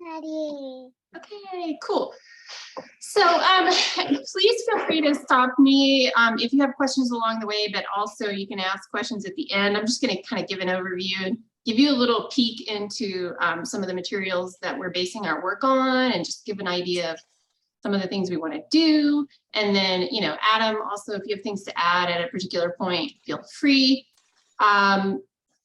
Daddy. Okay, cool. So please feel free to stop me if you have questions along the way, but also you can ask questions at the end. I'm just going to kind of give an overview and give you a little peek into some of the materials that we're basing our work on, and just give an idea of some of the things we want to do. And then, you know, Adam, also, if you have things to add at a particular point, feel free.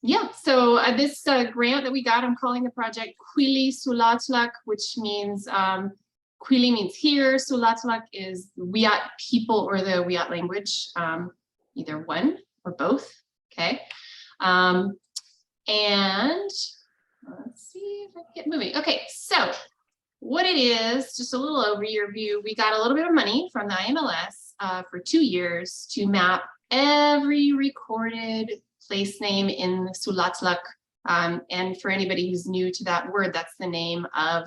Yeah, so this grant that we got, I'm calling the project Qhili Soulatluk, which means Qhili means here. Soulatluk is the Wiyot people or the Wiyot language, either one or both. Okay. And let's see if I can get moving. Okay, so what it is, just a little overview. We got a little bit of money from the IMLS for 2 years to map every recorded place name in Soulatluk. And for anybody who's new to that word, that's the name of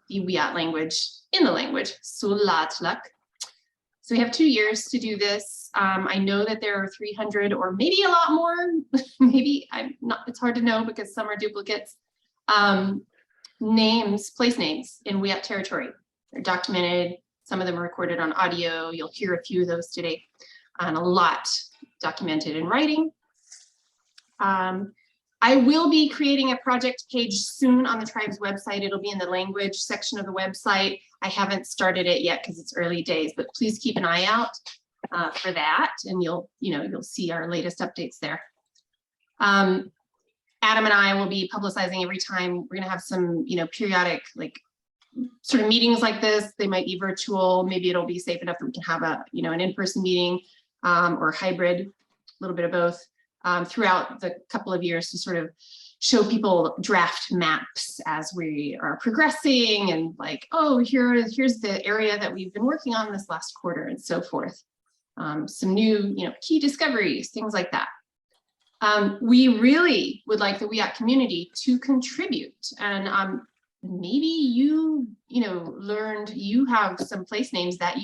the Wiyot language in the language, Soulatluk. So we have 2 years to do this. I know that there are 300 or maybe a lot more, maybe it's hard to know because some are duplicates, place names in Wiyot territory. They're documented. Some of them are recorded on audio. You'll hear a few of those today, and a lot documented in writing. I will be creating a project page soon on the tribe's website. It'll be in the language section of the website. I haven't started it yet because it's early days, but please keep an eye out for that, and you'll see our latest updates there. Adam and I will be publicizing every time. We're going to have some, periodic sort of meetings like this. They might be virtual. Maybe it'll be safe enough that we can have an in-person meeting or hybrid, a little bit of both. Throughout the couple of years to sort of show people draft maps as we are progressing, and oh, here's the area that we've been working on this last quarter, and so forth. Some new, key discoveries, things like that. We really would like the Wiyot community to contribute, and maybe you have some place names that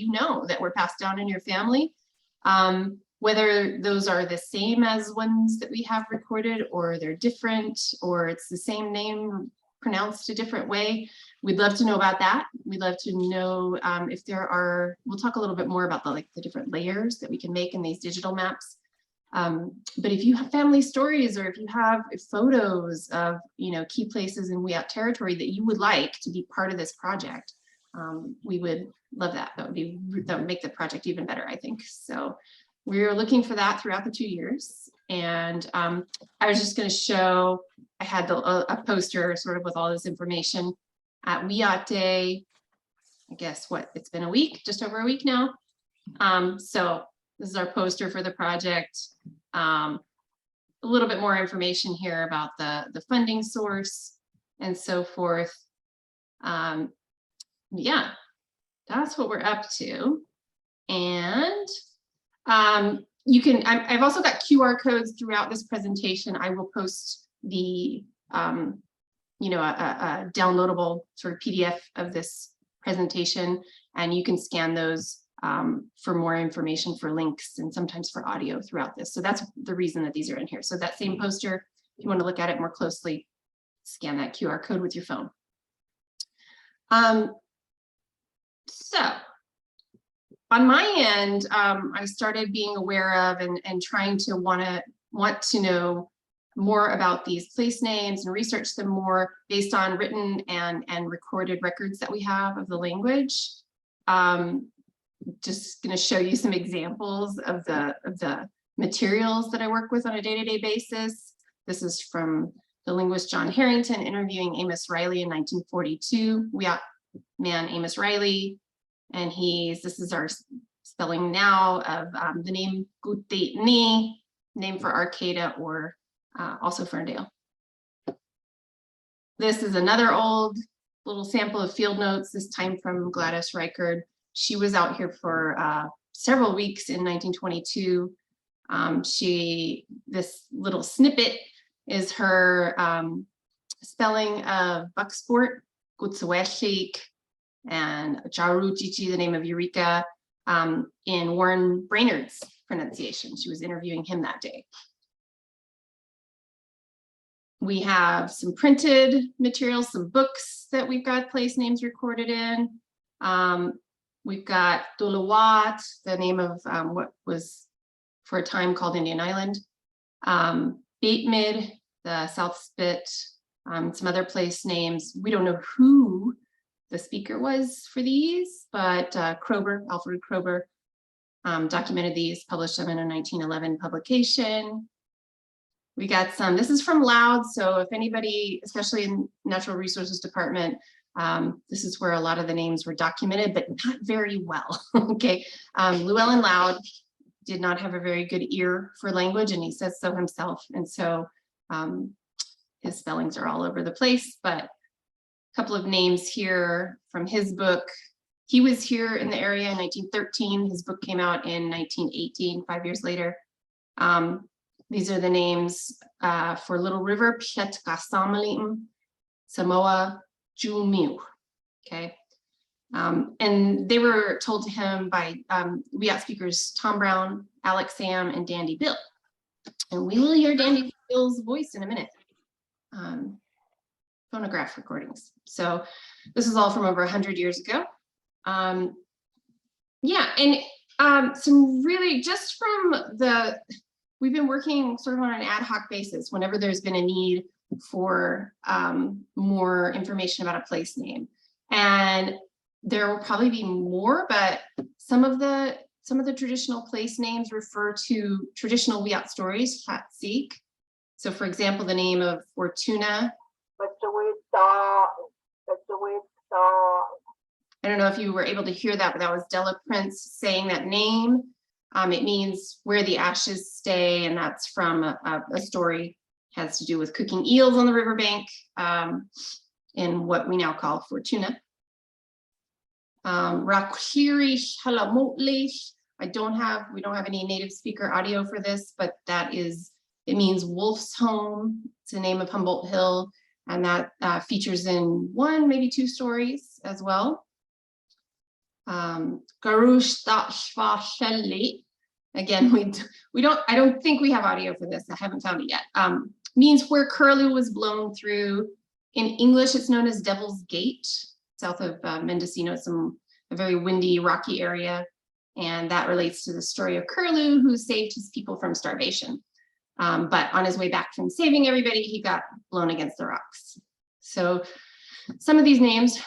that were passed down in your family. Whether those are the same as ones that we have recorded, or they're different, or it's the same name pronounced a different way. We'd love to know about that. We'd love to know if there are, we'll talk a little bit more about the different layers that we can make in these digital maps. But if you have family stories, or if you have photos of, key places in Wiyot territory that you would like to be part of this project, we would love that. That would make the project even better, I think. So we're looking for that throughout the 2 years. And I was just going to show, I had a poster sort of with all this information at Wiyot Day. I guess it's been a week, just over a week now. So this is our poster for the project. A little bit more information here about the funding source and so forth. Yeah, that's what we're up to. And I've also got QR codes throughout this presentation. I will post the, a downloadable sort of PDF of this presentation, and you can scan those for more information, for links, and sometimes for audio throughout this. So that's the reason that these are in here. So that same poster, if you want to look at it more closely, scan that QR code with your phone. So on my end, I started being aware of and trying to want to know more about these place names and research them more based on written and recorded records that we have of the language. Just going to show you some examples of the materials that I work with on a day-to-day basis. This is from the linguist John Harrington interviewing Amos Riley in 1942. Wiyot man Amos Riley. And this is our spelling now of the name Qhili, name for Arcata, or also Ferndale. This is another old little sample of field notes, this time from Gladys Reichard. She was out here for several weeks in 1922. This little snippet is her spelling of Bucksport, Gutsaweshik, and Jaruchichi, the name of Eureka, in Warren Brainerd's pronunciation. She was interviewing him that day. We have some printed materials, some books that we've got place names recorded in. We've got Duluwat, the name of what was for a time called Indian Island. Batemid, the South Spit, some other place names. We don't know who the speaker was for these, but Alfred Kroeber documented these, published them in a 1911 publication. We got some, this is from Loud, so if anybody, especially in Natural Resources Department, this is where a lot of the names were documented, but not very well, okay? Llewellyn Loud did not have a very good ear for language, and he says so himself, and so his spellings are all over the place, but a couple of names here from his book. He was here in the area in 1913. His book came out in 1918, 5 years later. These are the names for Little River, Pietkasamalim, Samoa, Jumiu, okay? And they were told to him by Wiyot speakers Tom Brown, Alex Sam, and Dandy Bill. And we will hear Dandy Bill's voice in a minute. Phonograph recordings. So this is all from over 100 years ago. Yeah, and some really just from the, we've been working sort of on an ad hoc basis whenever there's been a need for more information about a place name. And there will probably be more, but some of the traditional place names refer to traditional Wiyot stories, Hatsik. So for example, the name of Fortuna. I don't know if you were able to hear that, but that was Della Prince saying that name. It means where the ashes stay, and that's from a story, has to do with cooking eels on the riverbank in what we now call Fortuna. Rakhirish Halamotlish. We don't have any native speaker audio for this, but that is, it means wolf's home. It's the name of Humboldt Hill, and that features in one, maybe two stories as well. Garush Sheli. Again, I don't think we have audio for this. I haven't found it yet. Means where curlew was blown through. In English, it's known as Devil's Gate, south of Mendocino. It's a very windy, rocky area. And that relates to the story of Curlew, who saved his people from starvation. But on his way back from saving everybody, he got blown against the rocks. So some of these names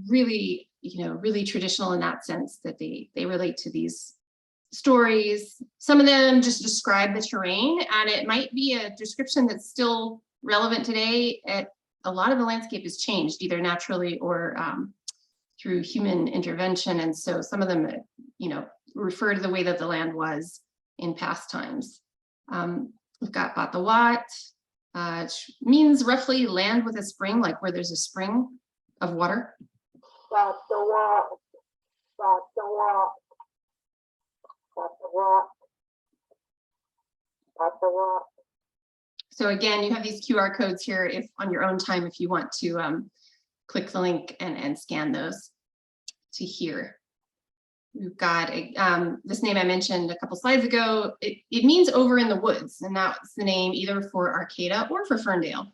really, really traditional in that sense, that they relate to these stories. Some of them just describe the terrain, and it might be a description that's still relevant today. A lot of the landscape has changed, either naturally or through human intervention. And so some of them, refer to the way that the land was in past times. We've got Batawat, which means roughly land with a spring, like where there's a spring of water. So again, you have these QR codes here if on your own time, if you want to click the link and scan those to hear. We've got this name I mentioned a couple slides ago. It means over in the woods, and that's the name either for Arcata or for Ferndale,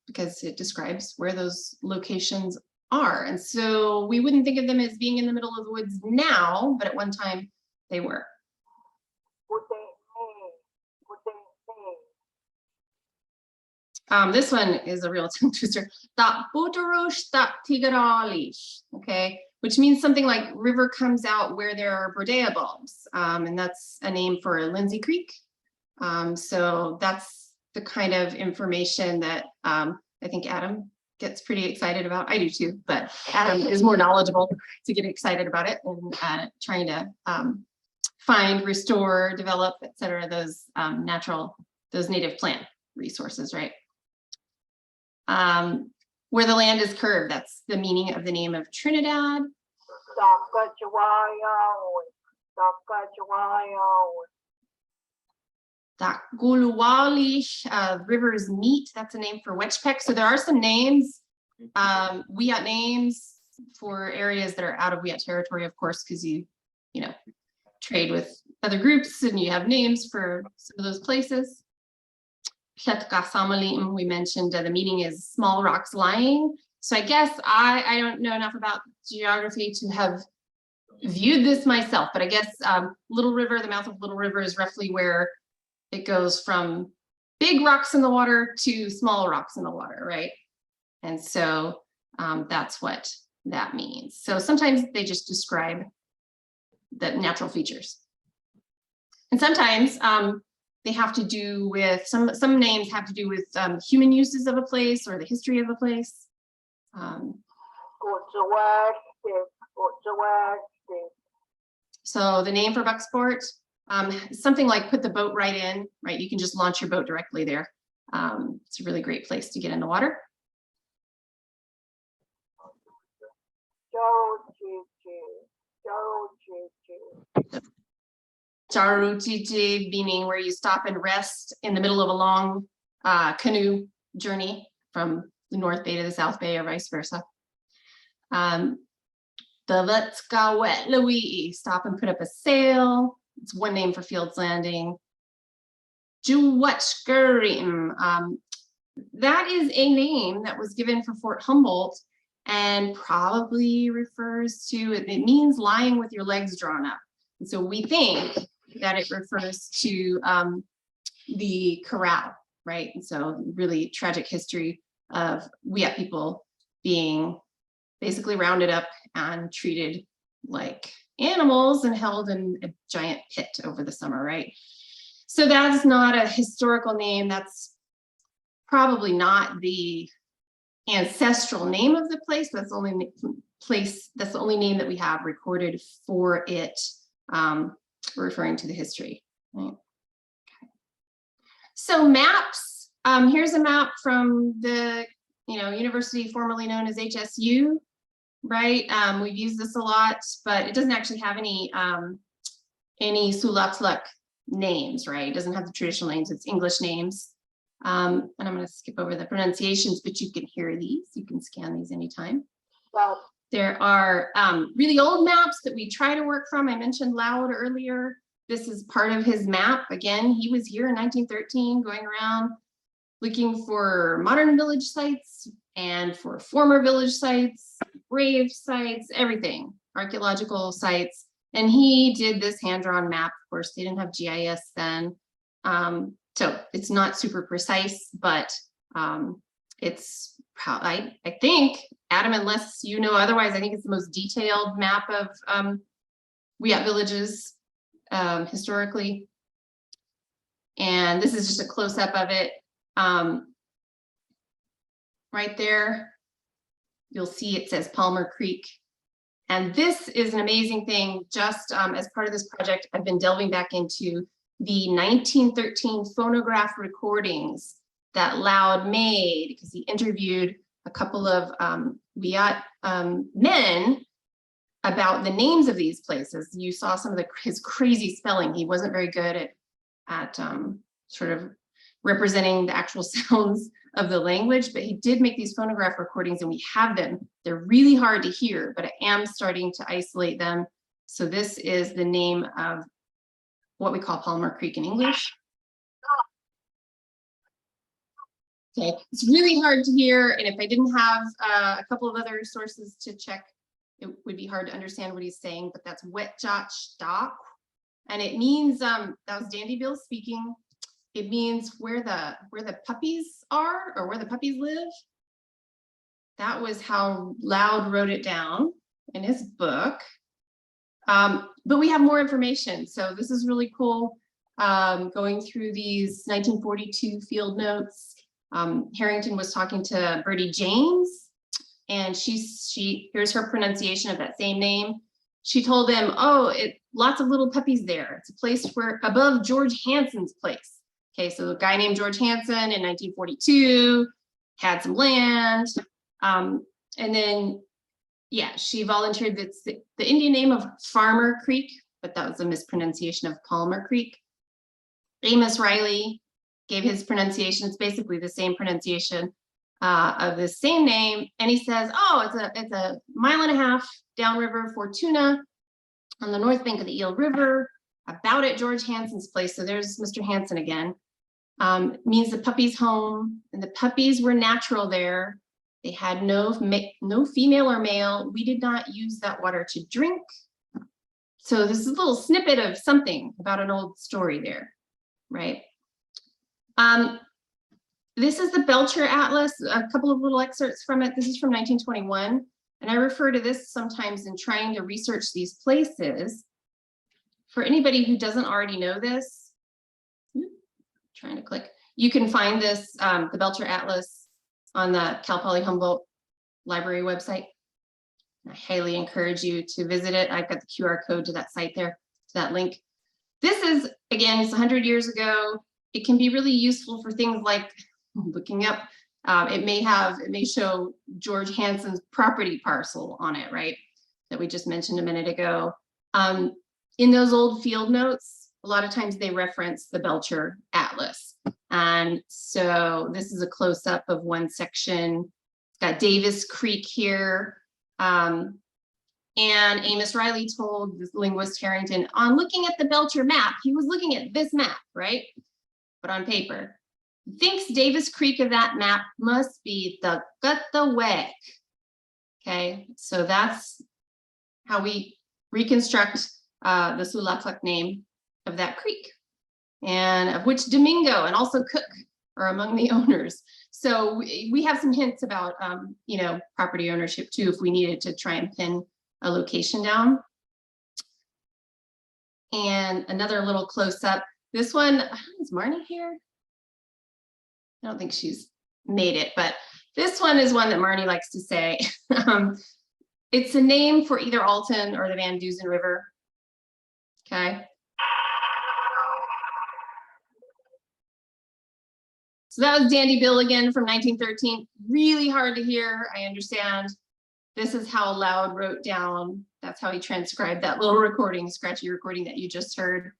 because it describes where those locations are. And so we wouldn't think of them as being in the middle of the woods now, but at one time they were. This one is a real tongue twister. Okay, which means something like river comes out where there are bordea bulbs, and that's a name for Lindsay Creek. So that's the kind of information that I think Adam gets pretty excited about. I do too, but Adam is more knowledgeable to get excited about it and trying to find, restore, develop, etc. those those native plant resources, right? Where the land is curved, that's the meaning of the name of Trinidad. Guluwali, rivers meet, that's a name for Wetchpeck. So there are some names, Wiyot names for areas that are out of Wiyot territory, of course, because you trade with other groups and you have names for some of those places. we mentioned the meaning is small rocks lying. So I guess I don't know enough about geography to have viewed this myself, but I guess Little River, the mouth of Little River is roughly where it goes from big rocks in the water to small rocks in the water, right? And so that's what that means. So sometimes they just describe the natural features. And sometimes they have to do with, some names have to do with human uses of a place or the history of a place. So the name for Bucksport, something like put the boat right in, right? You can just launch your boat directly there. It's a really great place to get in the water. Jarujiji, meaning where you stop and rest in the middle of a long canoe journey from the North Bay to the South Bay or vice versa. The Vetskawetlawi, stop and put up a sail. It's one name for Fields Landing. Juwachkurim, that is a name that was given for Fort Humboldt and probably refers to, it means lying with your legs drawn up. And so we think that it refers to the corral, right? And so really tragic history of Wiyot people being basically rounded up and treated like animals and held in a giant pit over the summer, right? So that's not a historical name. That's probably not the ancestral name of the place. That's the only place, that's the only name that we have recorded for it, referring to the history. Right? Okay. So maps, here's a map from the university formerly known as HSU, right? We've used this a lot, but it doesn't actually have any Soulatluk names, right? It doesn't have the traditional names, it's English names. And I'm going to skip over the pronunciations, but you can hear these. You can scan these anytime. Wow. There are really old maps that we try to work from. I mentioned Loud earlier. This is part of his map. Again, he was here in 1913 going around looking for modern village sites and for former village sites, grave sites, everything, archaeological sites. And he did this hand-drawn map. Of course, they didn't have GIS then. So it's not super precise, but it's, I think, Adam, unless you know otherwise, I think it's the most detailed map of Wiyot villages historically. And this is just a close-up of it. Right there, you'll see it says Palmer Creek. And this is an amazing thing. Just as part of this project, I've been delving back into the 1913 phonograph recordings that Loud made, because he interviewed a couple of Wiyot men about the names of these places. You saw some of his crazy spelling. He wasn't very good at sort of representing the actual sounds of the language, but he did make these phonograph recordings and we have them. They're really hard to hear, but I am starting to isolate them. So this is the name of what we call Palmer Creek in English. Okay, it's really hard to hear, and if I didn't have a couple of other sources to check, it would be hard to understand what he's saying, but that's Wetjot Stock, and it means, that was Dandy Bill speaking, it means where the puppies are, or where the puppies live. That was how Loud wrote it down in his book. But we have more information, so this is really cool. Going through these 1942 field notes, Harrington was talking to Bertie James, and here's her pronunciation of that same name. She told him, oh, lots of little puppies there. It's a place where above George Hansen's place. Okay, so a guy named George Hansen in 1942 had some land, and then yeah, she volunteered that's the Indian name of Farmer Creek, but that was a mispronunciation of Palmer Creek. Amos Riley gave his pronunciation. It's basically the same pronunciation of the same name. And he says, oh, it's a mile and a half downriver Fortuna on the north bank of the Eel River, about at George Hansen's place. So there's Mr. Hansen again. Means the puppy's home, and the puppies were natural there. They had no female or male. We did not use that water to drink. So this is a little snippet of something about an old story there, right? This is the Belcher Atlas, a couple of little excerpts from it. This is from 1921. And I refer to this sometimes in trying to research these places. For anybody who doesn't already know this, trying to click, you can find this, the Belcher Atlas, on the Cal Poly Humboldt Library website. I highly encourage you to visit it. I've got the QR code to that site there, to that link. This is, again, it's 100 years ago. It can be really useful for things like looking up. It may show George Hansen's property parcel on it, right? That we just mentioned a minute ago. In those old field notes, a lot of times they reference the Belcher Atlas. And so this is a close-up of one section. It's got Davis Creek here. And Amos Riley told this linguist Harrington, on looking at the Belcher map, he was looking at this map, right? But on paper. Thinks Davis Creek of that map must be the Guttaweg. Okay, so that's how we reconstruct the Soulatluk name of that creek, and of which Domingo and also Cook are among the owners. So we have some hints about, you know, property ownership too, if we needed to try and pin a location down. And another little close up. This one, is Marnie here? I don't think she's made it, but this one is one that Marnie likes to say. It's a name for either Alton or the Van Dusen River. Okay. So that was Dandy Bill again from 1913. Really hard to hear, I understand. This is how Loud wrote down, that's how he transcribed that little recording, scratchy recording that you just heard.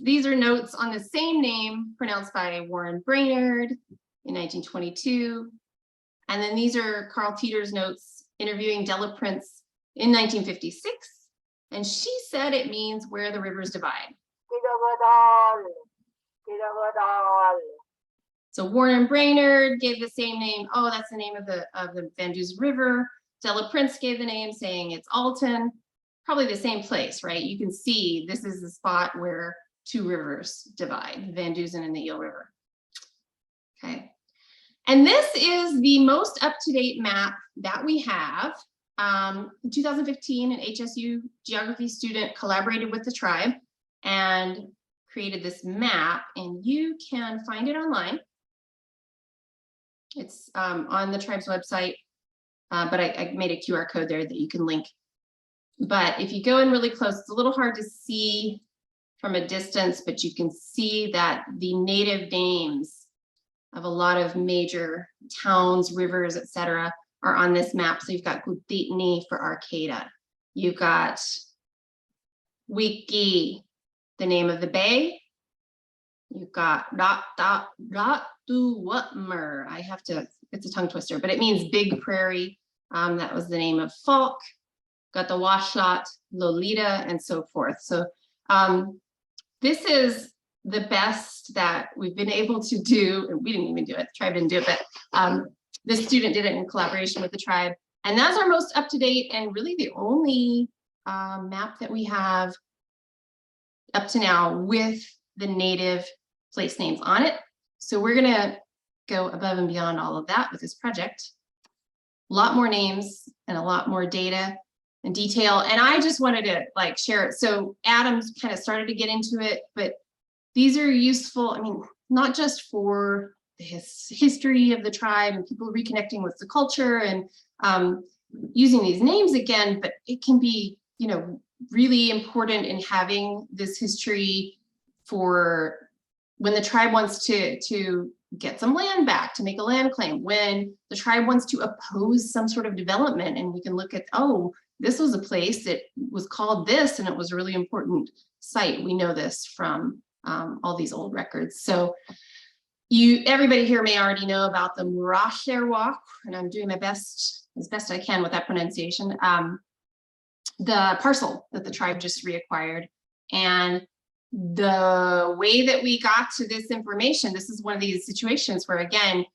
These are notes on the same name pronounced by Warren Brainerd in 1922. And then these are Carl Teeter's notes interviewing Della Prince in 1956. And she said it means where the rivers divide. So Warren Brainerd gave the same name. Oh, that's the name of the Van Dusen River. Della Prince gave the name saying it's Alton. Probably the same place, right? You can see this is the spot where two rivers divide, Van Dusen and the Eel River. Okay. And this is the most up-to-date map that we have. In 2015, an HSU geography student collaborated with the tribe and created this map, and you can find it online. It's on the tribe's website, but I made a QR code there that you can link. But if you go in really close, it's a little hard to see from a distance, but you can see that the native names of a lot of major towns, rivers, etc., are on this map. So you've got Gutitni for Arcata. You've got Wiki, the name of the bay. You've got Ratuwatmer. I have to, it's a tongue twister, but it means big prairie. That was the name of Falk. Got the Washlot, Lolita, and so forth. So this is the best that we've been able to do. And we didn't even do it, the tribe didn't do it, but this student did it in collaboration with the tribe. And that's our most up-to-date and really the only map that we have up to now with the native place names on it. So we're gonna go above and beyond all of that with this project. A lot more names and a lot more data and detail. And I just wanted to like share it. So Adam's kind of started to get into it, but these are useful. I mean, not just for the history of the tribe and people reconnecting with the culture and using these names again, but it can be, you know, really important in having this history for when the tribe wants to get some land back, to make a land claim, when the tribe wants to oppose some sort of development, and we can look at, oh, this was a place that was called this and it was a really important site. We know this from all these old records. So everybody here may already know about the Murasherwak, and I'm doing my best, as best I can with that pronunciation, the parcel that the tribe just reacquired. And the way that we got to this information, this is one of these situations where, again,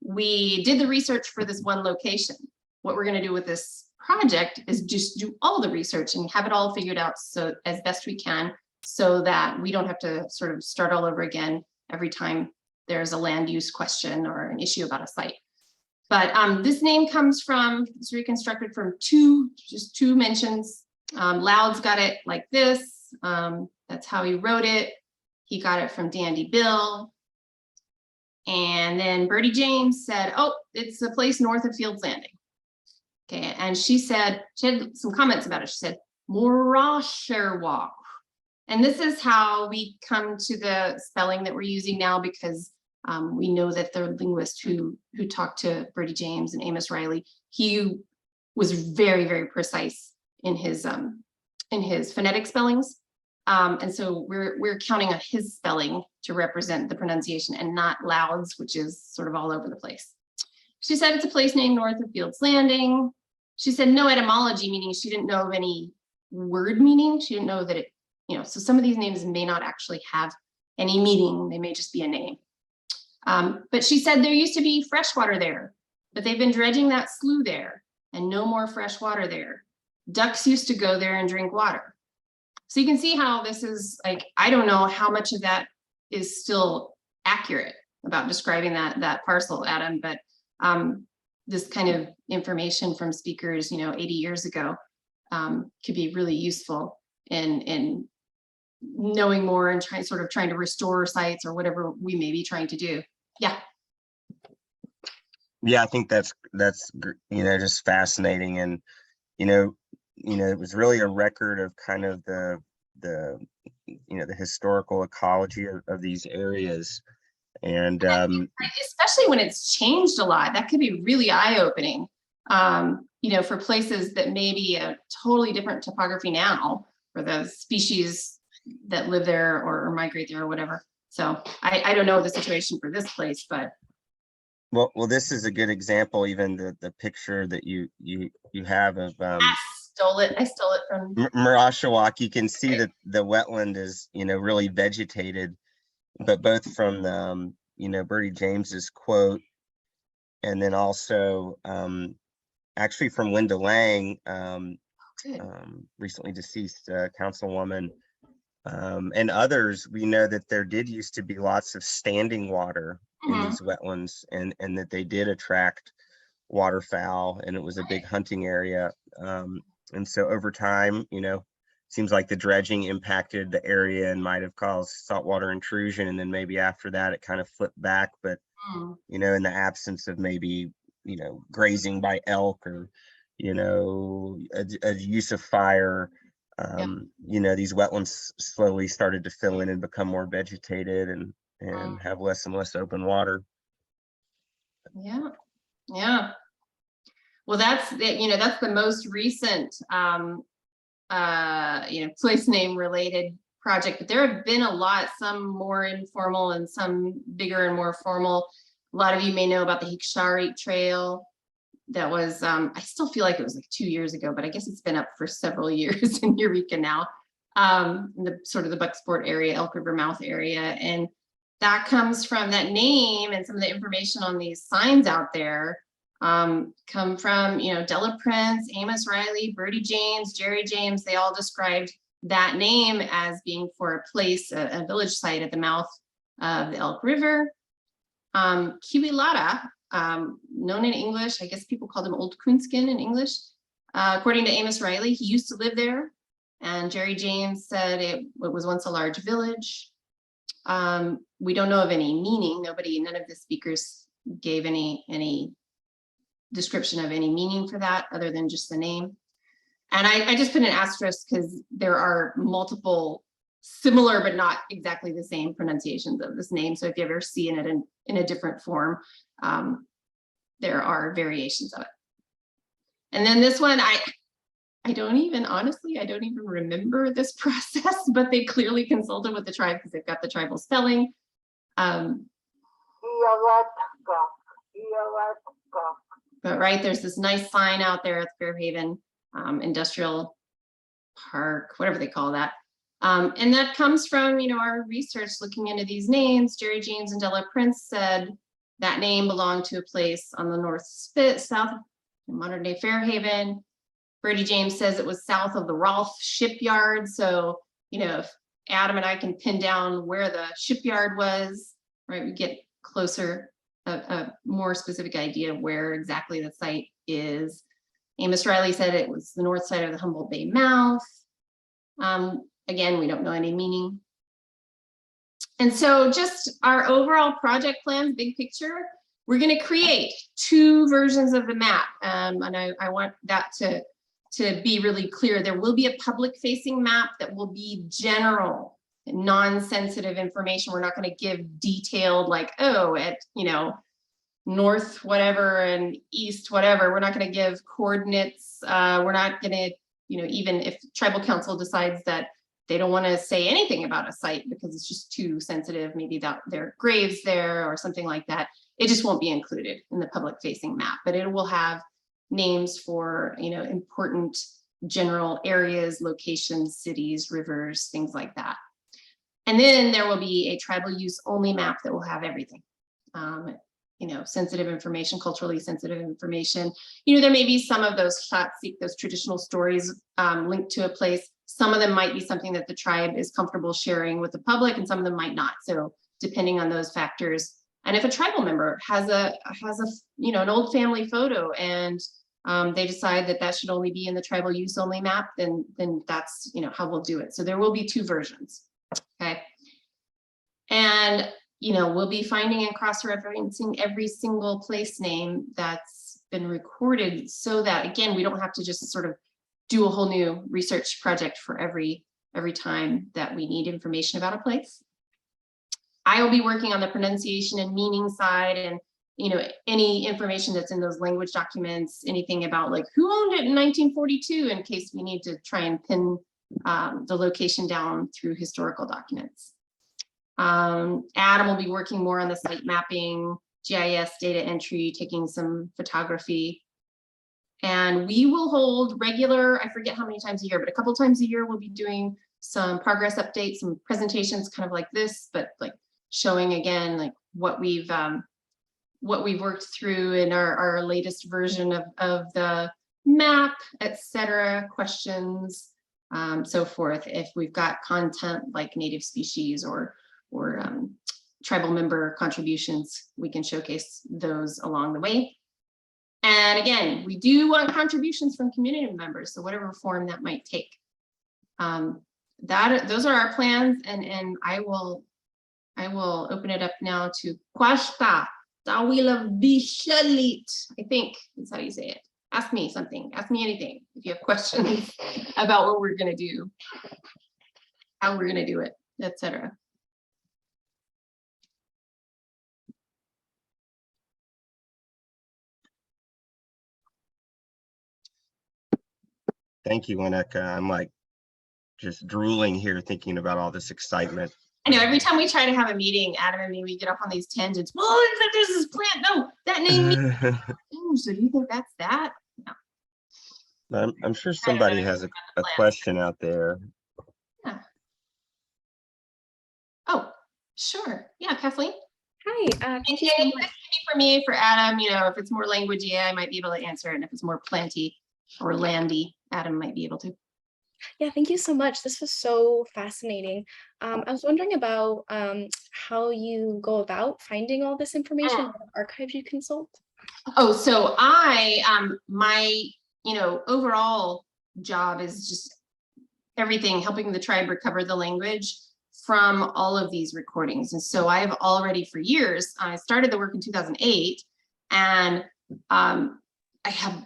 we did the research for this one location. What we're going to do with this project is just do all the research and have it all figured out so as best we can, so that we don't have to sort of start all over again every time there's a land use question or an issue about a site. But this name comes from, it's reconstructed from just two mentions. Loud's got it like this. That's how he wrote it. He got it from Dandy Bill. And then Birdie James said, oh, it's a place north of Fields Landing. Okay, and she had some comments about it. She said, Morasherwalk. And this is how we come to the spelling that we're using now, because we know that the linguist who talked to Birdie James and Amos Riley, he was very, very precise in his phonetic spellings. And so we're counting on his spelling to represent the pronunciation and not Loud's, which is sort of all over the place. She said it's a place named north of Fields Landing. She said no etymology, meaning she didn't know of any word meaning. She didn't know that it, so some of these names may not actually have any meaning. They may just be a name. But she said there used to be fresh water there, but they've been dredging that slough there and no more fresh water there. Ducks used to go there and drink water. So you can see how this is like, I don't know how much of that is still accurate about describing that parcel, Adam, but this kind of information from speakers, 80 years ago could be really useful in knowing more and trying to restore sites or whatever we may be trying to do. Yeah. Yeah, I think that's just fascinating, and it was really a record of kind of the historical ecology of these areas, and especially when it's changed a lot, that could be really eye-opening. For places that may be a totally different topography now for the species that live there or migrate there or whatever. So I don't know the situation for this place, but well, this is a good example. Even the picture that you have of I stole it from Morasherwalk. You can see that the wetland is really vegetated, but both from the Birdie James's quote, and then also actually from Linda Lang, recently deceased councilwoman, and others. We know that there did used to be lots of standing water in these wetlands, and that they did attract waterfowl, and it was a big hunting area. And so over time, seems like the dredging impacted the area and might have caused saltwater intrusion, and then maybe after that it kind of flipped back. But in the absence of maybe grazing by elk or a use of fire, these wetlands slowly started to fill in and become more vegetated and have less and less open water. Yeah. Well, that's the most recent place name related project, but there have been a lot, some more informal and some bigger and more formal. A lot of you may know about the Hikshari Trail. That was, I still feel like it was like 2 years ago, but I guess it's been up for several years in Eureka now, in the sort of the Bucksport area, Elk River mouth area. And that comes from that name, and some of the information on these signs out there come from, Della Prince, Amos Riley, Birdie James, Jerry James. They all described that name as being for a place, a village site at the mouth of the Elk River. Qhili, known in English, I guess people called him Old Coonskin in English. According to Amos Riley, he used to live there. And Jerry James said it was once a large village. We don't know of any meaning. None of the speakers gave any description of any meaning for that other than just the name. And I just put an asterisk because there are multiple similar but not exactly the same pronunciations of this name. So if you ever see it in a different form, there are variations of it. And then this one, I don't even remember this process, but they clearly consulted with the tribe because they've got the tribal spelling. But right, there's this nice sign out there at Fairhaven Industrial Park, whatever they call that. And that comes from, our research looking into these names. Jerry James and Della Prince said that name belonged to a place on the North Spit, south of modern day Fairhaven. Brady James says it was south of the Rolfe shipyard. So, if Adam and I can pin down where the shipyard was, right, we get closer, a more specific idea of where exactly the site is. Amos Riley said it was the north side of the Humboldt Bay mouth. Again, we don't know any meaning. And so just our overall project plan, big picture, we're going to create 2 versions of the map. And I want that to be really clear. There will be a public facing map that will be general, non-sensitive information. We're not going to give detailed, like, oh, at, north whatever and east whatever. We're not going to give coordinates. We're not going to, even if tribal council decides that they don't want to say anything about a site because it's just too sensitive, maybe that there are graves there or something like that, it just won't be included in the public facing map, but it will have names for, important general areas, locations, cities, rivers, things like that. And then there will be a tribal use only map that will have everything. Sensitive information, culturally sensitive information. There may be some of those those traditional stories linked to a place. Some of them might be something that the tribe is comfortable sharing with the public, and some of them might not. So depending on those factors, and if a tribal member has an old family photo and they decide that should only be in the tribal use only map, then that's how we'll do it. So there will be 2 versions. Okay, and we'll be finding and cross-referencing every single place name that's been recorded so that, again, we don't have to just sort of do a whole new research project for every time that we need information about a place. I will be working on the pronunciation and meaning side, and any information that's in those language documents, anything about like who owned it in 1942, in case we need to try and pin the location down through historical documents. Adam will be working more on the site mapping, GIS data entry, taking some photography. And we will hold regular, I forget how many times a year, but a couple times a year, we'll be doing some progress updates, some presentations kind of like this, but like showing again, like what we've worked through in our latest version of the map, etc., questions, so forth. If we've got content like native species or tribal member contributions, we can showcase those along the way. And again, we do want contributions from community members, so whatever form that might take. Those are our plans, and I will open it up now to Kwashta Tawila Bishalit. I think that's how you say it. Ask me something, ask me anything if you have questions about what we're gonna do, how we're gonna do it, etc. Thank you, Lynnika. I'm like just drooling here thinking about all this excitement. I know every time we try to have a meeting, Adam and me, we get off on these tangents. Well, there's this plant. No, that name. So do you think that's that? No. I'm sure somebody has a question out there. Yeah. Oh, sure. Yeah, Kathleen. Hi. Thank you so much. For me, for Adam, if it's more language, I might be able to answer it. And if it's more planty or landy, Adam might be able to. Yeah, thank you so much. This was so fascinating. I was wondering about how you go about finding all this information, what archives you consult. Oh, so my overall job is just everything, helping the tribe recover the language from all of these recordings. And so I've already for years, I started the work in 2008, and I have,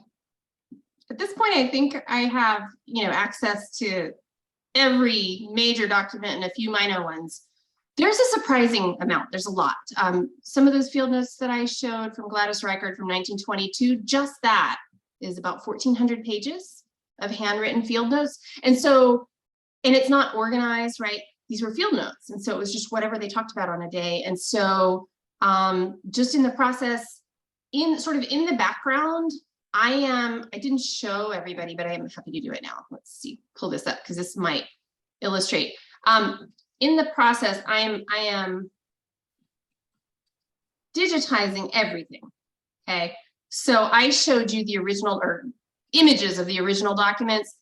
at this point, I think I have, access to every major document and a few minor ones. There's a surprising amount. There's a lot. Some of those field notes that I showed from Gladys Reichard from 1922, just that is about 1,400 pages of handwritten field notes. And so, and it's not organized, right? These were field notes. And so it was just whatever they talked about on a day. And so just in the process, in the background, I didn't show everybody, but I am happy to do it now. Let's see, pull this up because this might illustrate. In the process, I am digitizing everything. Okay, so I showed you the original or images of the original documents.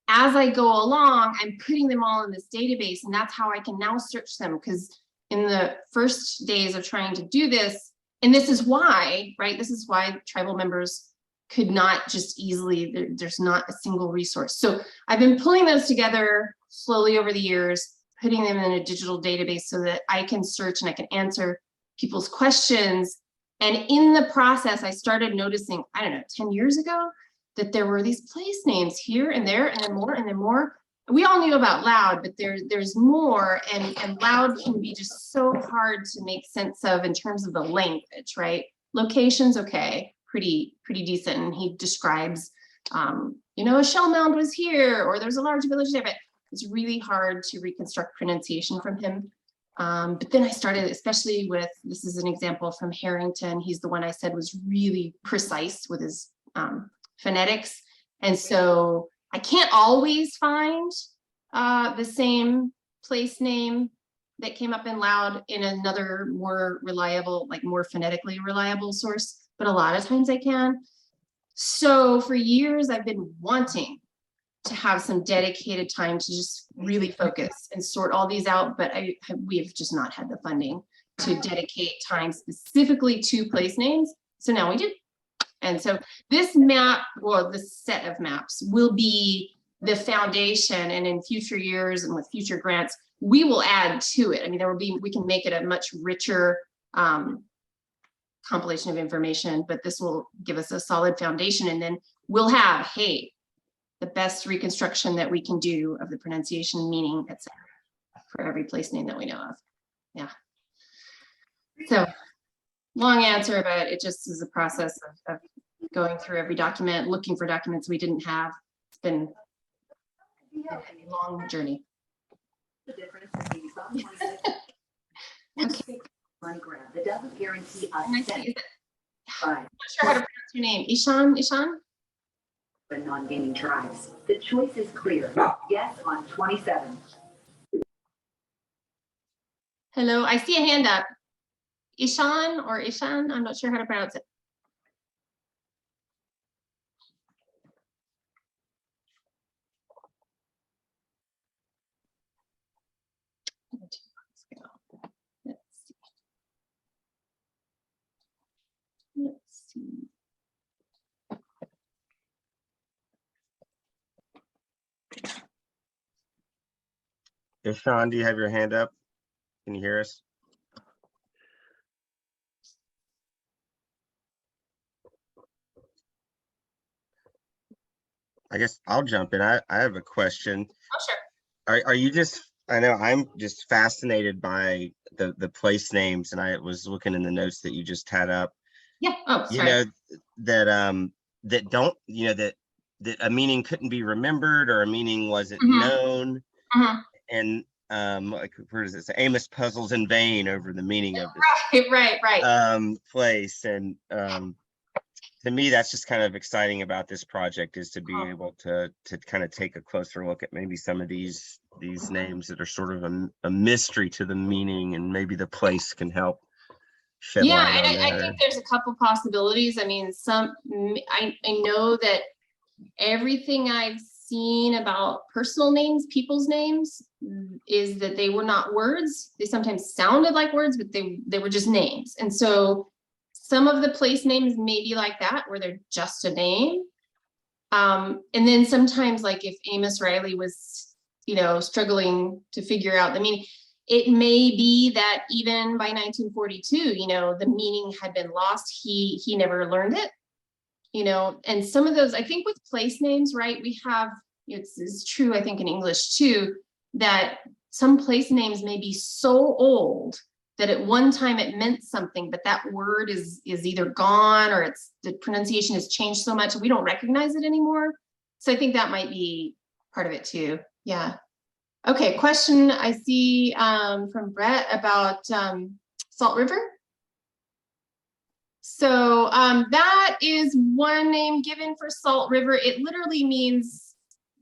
As I go along, I'm putting them all in this database, and that's how I can now search them. Because in the first days of trying to do this, and this is why, right? This is why tribal members could not just easily, there's not a single resource. So I've been pulling those together slowly over the years, putting them in a digital database so that I can search and I can answer people's questions. And in the process, I started noticing, I don't know, 10 years ago, that there were these place names here and there, and then more and then more. We all knew about loud, but there's more, and loud can be just so hard to make sense of in terms of the language, right? Location's okay, pretty decent, and he describes, you know, a shell mound was here, or there's a large village there, but it's really hard to reconstruct pronunciation from him. But then I started, especially with, this is an example from Harrington, he's the one I said was really precise with his phonetics. And so I can't always find the same place name that came up in loud in another more reliable, like more phonetically reliable source, but a lot of times I can. So for years, I've been wanting to have some dedicated time to just really focus and sort all these out, but we have just not had the funding to dedicate time specifically to place names. So now we do. And so this map, or this set of maps, will be the foundation, and in future years and with future grants, we will add to it. I mean, there will be, we can make it a much richer compilation of information, but this will give us a solid foundation, and then we'll have, hey, the best reconstruction that we can do of the pronunciation, meaning, etc., for every place name that we know of. Yeah. So long answer, but it just is a process of going through every document, looking for documents we didn't have. It's been a long journey. The difference is okay. Money grab that doesn't guarantee us cent. I'm not sure how to pronounce your name. Ishan? But non-gaming tribes. The choice is clear. Yes on 27. Hello, I see a hand up. Ishan or Ishan? I'm not sure how to pronounce it. Let's see. Sean, do you have your hand up? Can you hear us? I guess I'll jump in. I have a question. Oh, sure. Are you just, I know I'm just fascinated by the place names, and I was looking in the notes that you just had up. Yeah. Oh, sorry. You know, that don't, you know, that a meaning couldn't be remembered, or a meaning wasn't known. And like, where does it say? Amos puzzles in vain over the meaning of this right. place. And to me, that's just kind of exciting about this project, is to be able to kind of take a closer look at maybe some of these names that are sort of a mystery to the meaning, and maybe the place can help shed light on and I think there's a couple possibilities. I mean, I know that everything I've seen about personal names, people's names, is that they were not words. They sometimes sounded like words, but they were just names. And so some of the place names may be like that, where they're just a name. And then sometimes, like if Amos Riley was, you know, struggling to figure out the meaning, it may be that even by 1942, you know, the meaning had been lost. He never learned it, you know. And some of those, I think with place names, right, we have, it's true, I think in English too, that some place names may be so old that at one time it meant something, but that word is either gone, or the pronunciation has changed so much we don't recognize it anymore. So I think that might be part of it too. Yeah. Okay, question I see from Brett about Salt River. So that is one name given for Salt River. It literally means,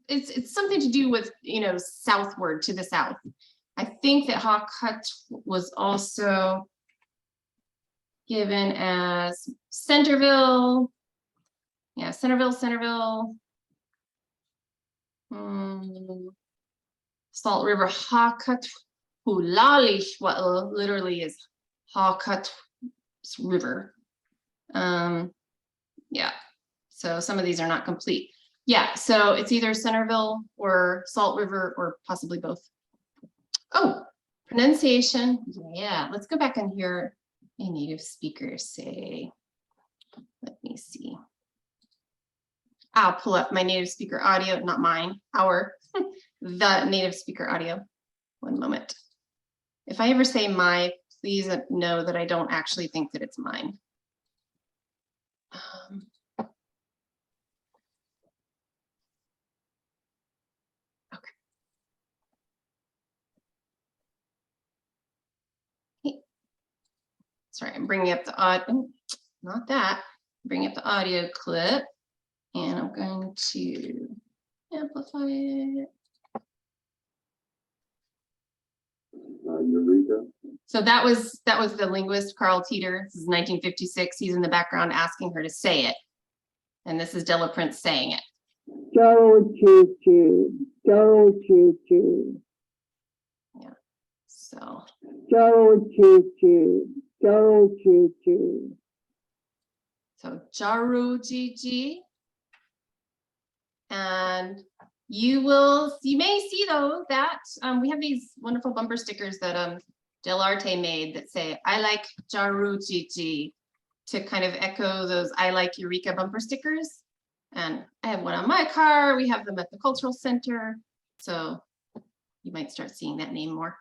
it's something to do with, you know, southward, to the south. I think that Hakat was also given as Centerville. Yeah, Centerville. Salt River Hakat Hulalish, what literally is Hakat River. Yeah, so some of these are not complete. Yeah, so it's either Centerville or Salt River or possibly both. Oh, pronunciation. Yeah, let's go back and hear a native speaker say, let me see. I'll pull up my native speaker audio, not mine, the native speaker audio. One moment. If I ever say my, please know that I don't actually think that it's mine. Okay. Sorry, I'm bringing up the audio, not that. Bring up the audio clip, and I'm going to amplify it. Eureka. So that was the linguist Carl Teeter. This is 1956. He's in the background asking her to say it, and this is Della Prince saying it. Yeah. So. So Jaru Gigi, and you may see though that we have these wonderful bumper stickers that Delarte made that say "I like Jaru Gigi" to kind of echo those "I like Eureka" bumper stickers. And I have one on my car. We have them at the Cultural Center, so you might start seeing that name more.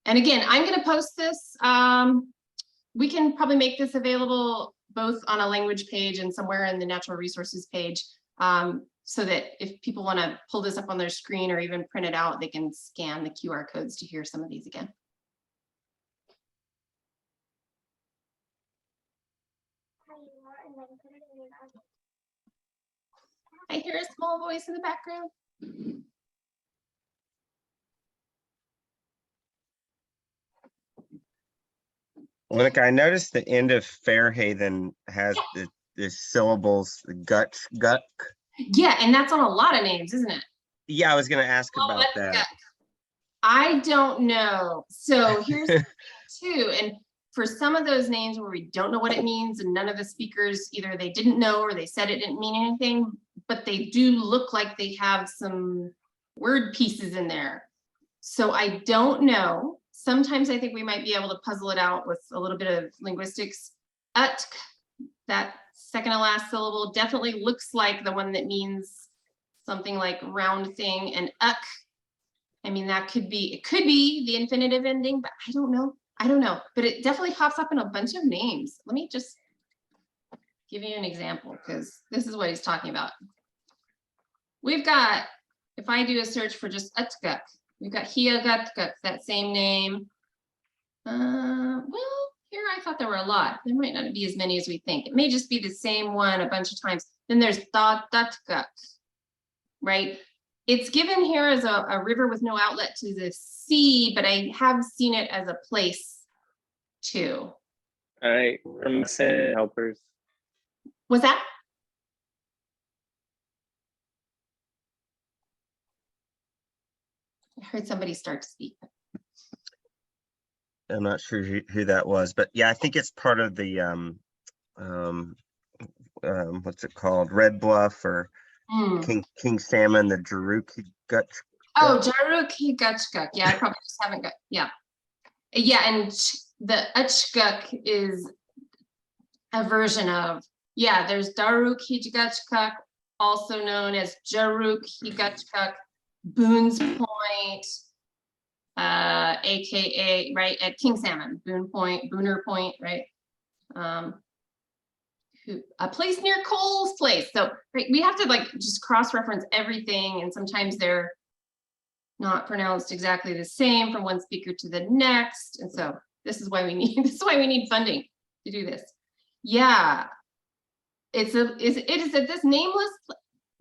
And again, I'm going to post this. We can probably make this available both on a language page and somewhere in the natural resources page, so that if people want to pull this up on their screen or even print it out, they can scan the QR codes to hear some of these again. I hear a small voice in the background. Look, I noticed the end of Fairhaven has the syllables, the gut. Yeah, and that's on a lot of names, isn't it? Yeah, I was going to ask about that. I don't know. So here's two. And for some of those names where we don't know what it means and none of the speakers, either they didn't know or they said it didn't mean anything, but they do look like they have some word pieces in there. So I don't know. Sometimes I think we might be able to puzzle it out with a little bit of linguistics. Utk, that second to last syllable definitely looks like the one that means something like round thing, and uk, I mean, it could be the infinitive ending, but I don't know. But it definitely pops up in a bunch of names. Let me just give you an example, because this is what he's talking about. We've got, if I do a search for just utkuk, we've got hiagatkuk, that same name. Well, here I thought there were a lot. There might not be as many as we think. It may just be the same one a bunch of times. Then there's Datkuk, right? It's given here as a river with no outlet to the sea, but I have seen it as a place too. All right, from helpers. Was that? I heard somebody start to speak. I'm not sure who that was, but yeah, I think it's part of the what's it called? Red Bluff or King Salmon, the Jaruki gut. Oh, Jaruki Gutchguk. Yeah, I probably just haven't got, yeah. Yeah, and the Uchguk is a version of, yeah, there's Daruki Gutchguk, also known as Jaruki Gutchguk, Boone's Point, AKA, right, at King Salmon, Booner Point, right? A place near Cole's place. So right, we have to like just cross-reference everything, and sometimes they're not pronounced exactly the same from one speaker to the next. And so this is why we need funding to do this. Yeah, it is at this nameless,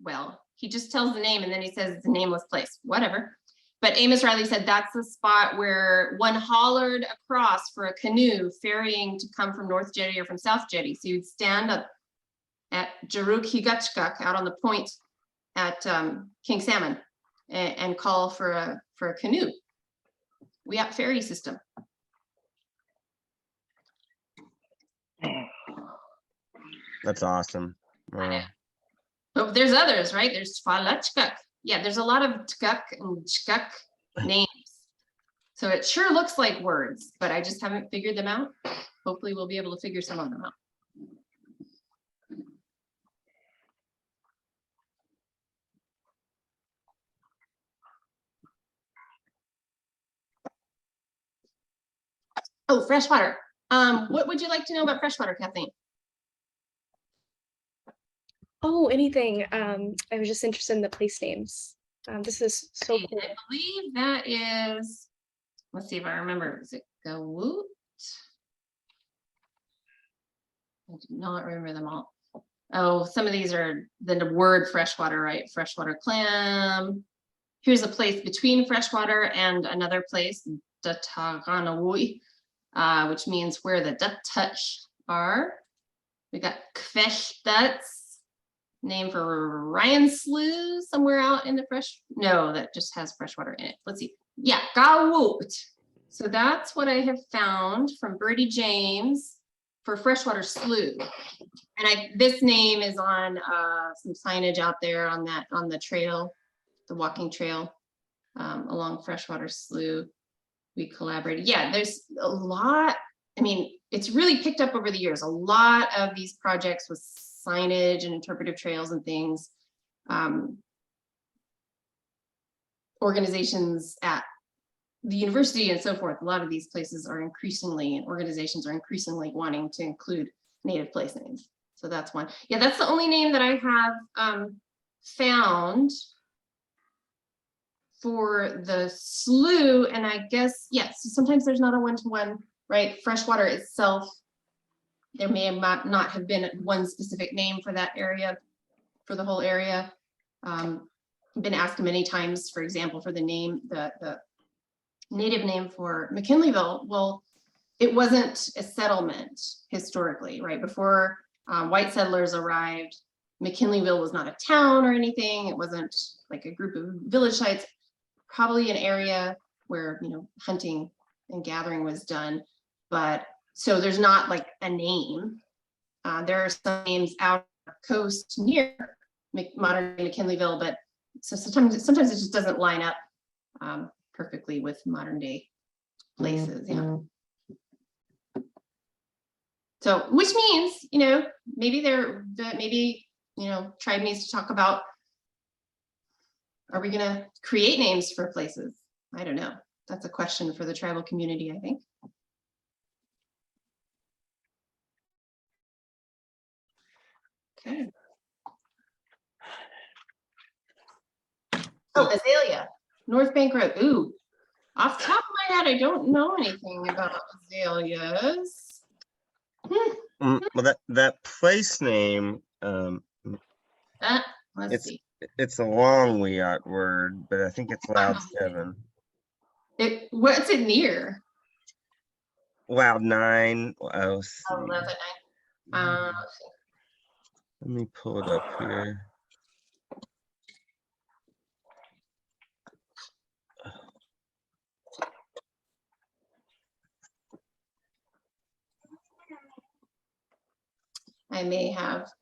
well, He just tells the name and then he says it's a nameless place, whatever. But Amos Riley said that's the spot where one hollered across for a canoe ferrying to come from North Jetty or from South Jetty. So you'd stand up at Jaruk Higachkak out on the point at King Salmon and call for a canoe. Wiyot ferry system. That's awesome. Wow. Oh, there's others, right? There's Soulatluk. Yeah, there's a lot of tkuk and chkuk names. So it sure looks like words, but I just haven't figured them out. Hopefully we'll be able to figure some of them out. Oh, freshwater. What would you like to know about freshwater, Kathleen? Oh, anything. I was just interested in the place names. This is so cool. I believe that is, let's see if I remember, is it Gawoot? I do not remember them all. Oh, some of these are the word freshwater, right? Freshwater clam. Here's a place between freshwater and another place, Dataganawui, which means where the Dutch are. We got Kvechtuts, name for Ryan Slough, somewhere out in the no, that just has freshwater in it. Let's see. Yeah, Gawoot. So that's what I have found from Birdie James for freshwater slough. And this name is on some signage out there on the trail, the walking trail along freshwater slough. We collaborated. Yeah, there's a lot. I mean, it's really picked up over the years. A lot of these projects with signage and interpretive trails and things. Organizations at the university and so forth, a lot of these places are increasingly, and organizations are increasingly wanting to include native place names. So that's one. Yeah, that's the only name that I have found for the slough. And I guess, yes, sometimes there's not a one-to-one, right? Freshwater itself, there may not have been one specific name for that area, for the whole area. Been asked many times, for example, for the name, the native name for McKinleyville. Well, it wasn't a settlement historically, right? Before white settlers arrived, McKinleyville was not a town or anything. It wasn't like a group of village sites, probably an area where, you know, hunting and gathering was done. But so there's not like a name. There are some names out on the coast near modern McKinleyville, but so sometimes it just doesn't line up perfectly with modern day places. Yeah. So, which means, you know, maybe you know, tribe needs to talk about, are we gonna create names for places? I don't know. That's a question for the tribal community, I think. Okay. Oh, Azalea, North Bank Road. Ooh, off the top of my head, I don't know anything about azaleas. Well, that place name, Let's see. it's a long Wiyot word, but I think it's Loud 7. What's it near? Loud 9. Oh, Oh, that's at 9. Let's see. Let me pull it up here. I may have.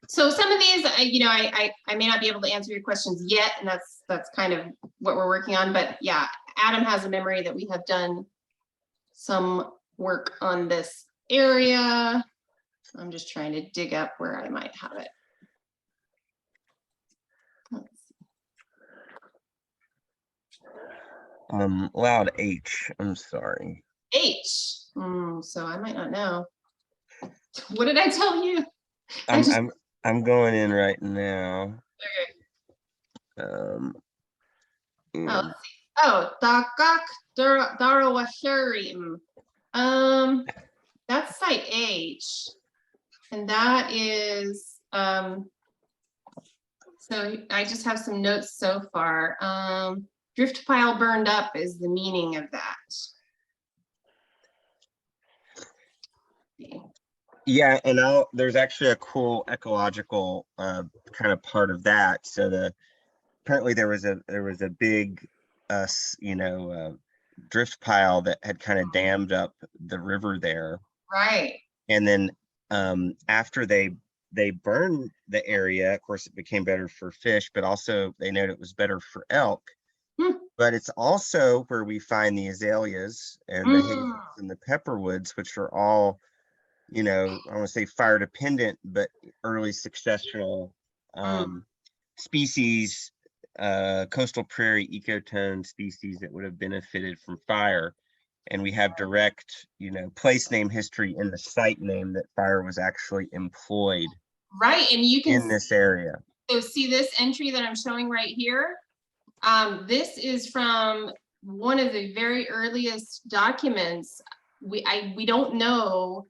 So some of these, you know, I may not be able to answer your questions yet, and that's kind of what we're working on. But yeah, Adam has a memory that we have done some work on this area. I'm just trying to dig up where I might have it. Loud H. I'm sorry. H. So I might not know. What did I tell you? I'm going in right now. Okay. Yeah. Let's see. Oh, Dagak Darawahirim. That's site H. And that is So I just have some notes so far. Drift pile burned up is the meaning of that. Yeah, and there's actually a cool ecological kind of part of that. So apparently there was a big drift pile that had kind of dammed up the river there. Right. And then after they burned the area, of course it became better for fish, but also they noted it was better for elk. But it's also where we find the azaleas and the hazels and the pepperwoods, which are all, I want to say fire dependent, but early successional species, coastal prairie ecotone species that would have benefited from fire. And we have direct, place name history in the site name that fire was actually employed. Right, and you can in this area. So see this entry that I'm showing right here? This is from one of the very earliest documents. We don't know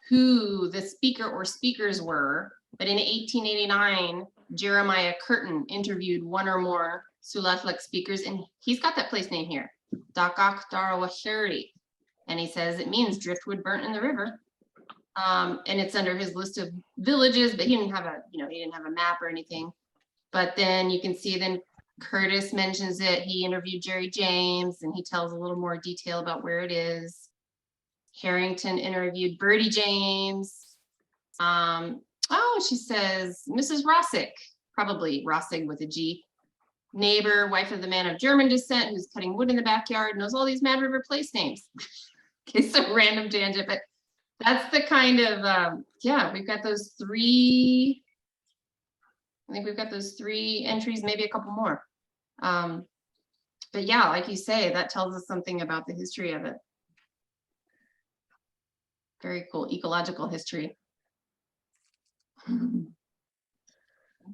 who the speaker or speakers were, but in 1889, Jeremiah Curtin interviewed one or more Soulatluk speakers, and he's got that place name here, Dakak Darawasheri, and he says it means driftwood burnt in the river. And it's under his list of villages, but he didn't have a map or anything. But then you can see then Curtis mentions it. He interviewed Jerry James, and he tells a little more detail about where it is. Harrington interviewed Bertie James. She says Mrs. Rossick, probably Rossig with a G. Neighbor, wife of the man of German descent who's cutting wood in the backyard, knows all these Mad River place names. Okay, some random tangent, but that's the kind of, we've got those three. I think we've got those 3 entries, maybe a couple more. But yeah, like you say, that tells us something about the history of it. Very cool, ecological history. Thank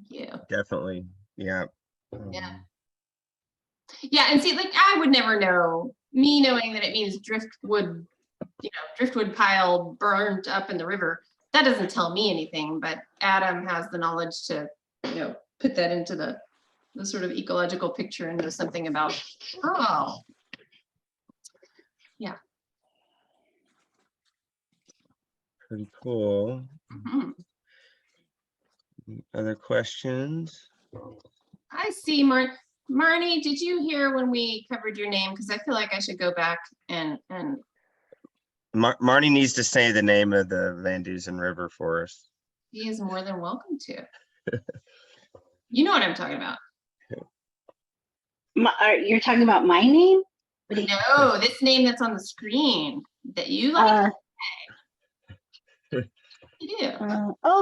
you. Definitely, yeah. Yeah. Yeah, and see, like I would never know, me knowing that it means driftwood, driftwood pile burned up in the river. That doesn't tell me anything, but Adam has the knowledge to, put that into the sort of ecological picture and know something about, yeah. Pretty cool. Other questions? I see, Marnie, did you hear when we covered your name? Because I feel like I should go back and Marnie needs to say the name of the Van Dusen River for us. he is more than welcome to. You know what I'm talking about. You're talking about my name? No, this name that's on the screen that you like. You do.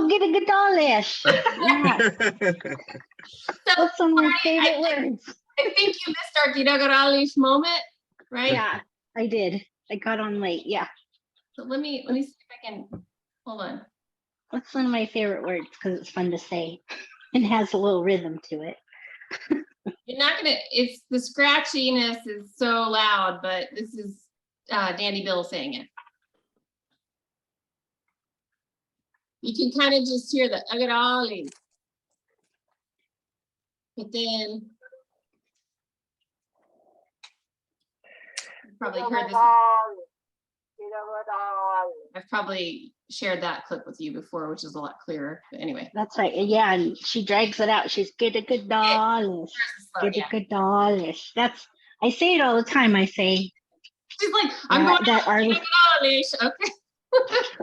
Get a good dollish. Yeah. That's one of my favorite words. I think you missed our Giragaralish moment, right? Yeah, I did. I got on late. Yeah. So let me see if I can, hold on. That's one of my favorite words because it's fun to say and has a little rhythm to it. You're not gonna, it's the scratchiness is so loud, but this is Dandy Bill saying it. You can kind of just hear the agarali. But then you probably heard this. I've probably shared that clip with you before, which is a lot clearer. But anyway. That's right. Yeah, and she drags it out. She's get a good dollish. Get a good dollish. I say it all the time. I say. She's like, I'm going that to okay.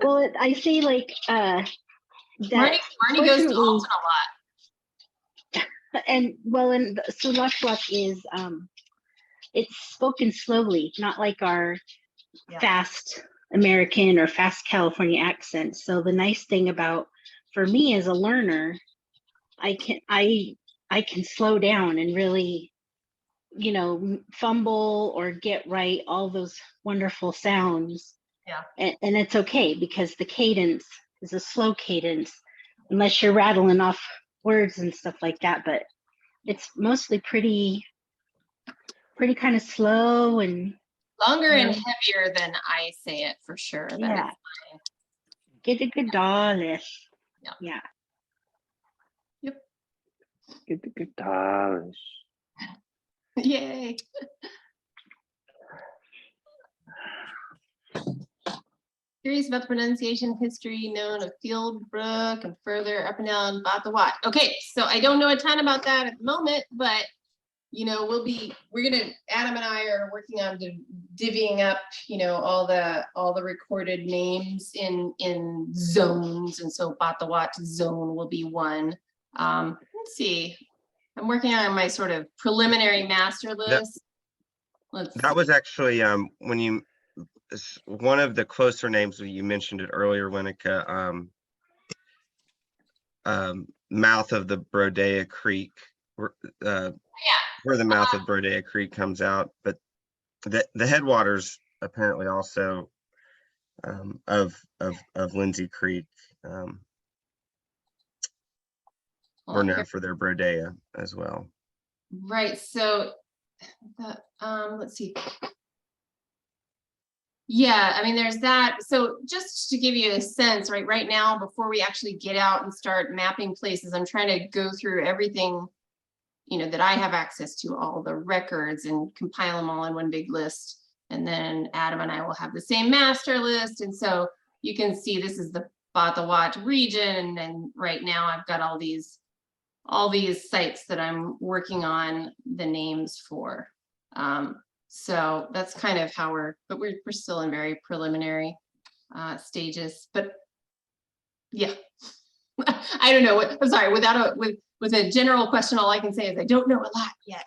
Well, I say like Marnie goes to Alton a lot. And well, and Soulatluk is it's spoken slowly, not like our fast American or fast California accent. So the nice thing about, for me as a learner, I can slow down and really, fumble or get right all those wonderful sounds. Yeah. And it's okay because the cadence is a slow cadence, unless you're rattling off words and stuff like that. But it's mostly pretty kind of slow and longer and heavier than I say it for sure. Yeah. Get a good dollish. Yeah. Yeah. Yep. Get the guitars. Yay. Curious about the pronunciation history known of Fieldbrook and further up and down Batawat. Okay, so I don't know a ton about that at the moment, but you know, Adam and I are working on divvying up, you know, all the recorded names in zones, and so Batawat zone will be one. Let's see. I'm working on my sort of preliminary master list. That was actually one of the closer names that you mentioned it earlier, Lynnika, mouth of the Brodea Creek, where the mouth of Brodea Creek comes out, but the headwaters apparently also of Lindsay Creek were known for their Brodea as well. Right, so let's see. Yeah, I mean, there's that. So just to give you a sense, right now, before we actually get out and start mapping places, I'm trying to go through everything, you know, that I have access to, all the records, and compile them all in one big list. And then Adam and I will have the same master list. And so you can see this is the Batawat region. And right now I've got all these sites that I'm working on the names for. So that's kind of how we're still in very preliminary stages, but yeah, I don't know what, I'm sorry, with a general question, all I can say is I don't know a lot yet,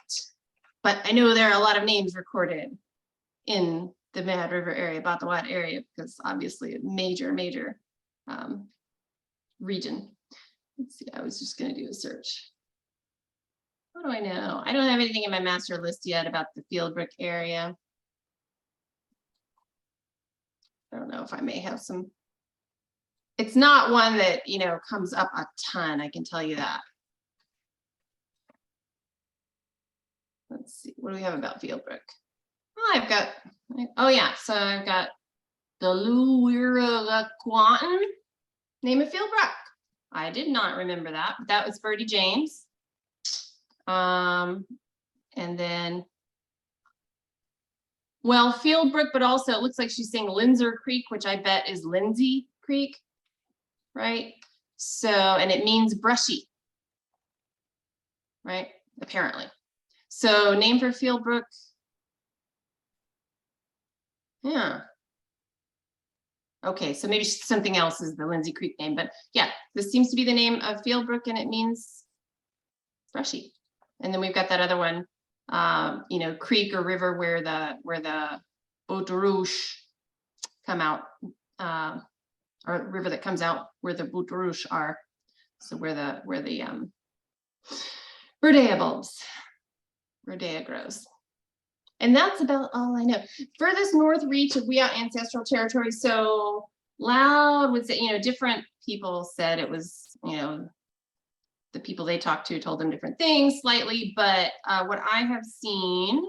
but I know there are a lot of names recorded in the Mad River area, Batawat area, because obviously a major region. Let's see, I was just going to do a search. What do I know? I don't have anything in my master list yet about the Fieldbrook area. I don't know if I may have some. It's not one that, you know, comes up a ton, I can tell you that. Let's see, what do we have about Fieldbrook? Oh, I've got, oh yeah, so I've got the Luwiraquan name of Fieldbrook. I did not remember that, but that was Birdie James. And then, well, Fieldbrook, but also it looks like she's saying Lindsay Creek, which I bet is Lindsay Creek, right? So, and it means brushy, right? Apparently. So name for Fieldbrook. Yeah. Okay, so maybe something else is the Lindsay Creek name, but yeah, this seems to be the name of Fieldbrook, and it means brushy. And then we've got that other one, you know, creek or river where the Butrush come out, or river that comes out where the Butrush are. So where the Brodea bulbs, Brodea grows. And that's about all I know. Furthest north reach of Wiyot ancestral territory. So Loud would say, you know, different people said it was, you know, the people they talked to told them different things slightly, but what I have seen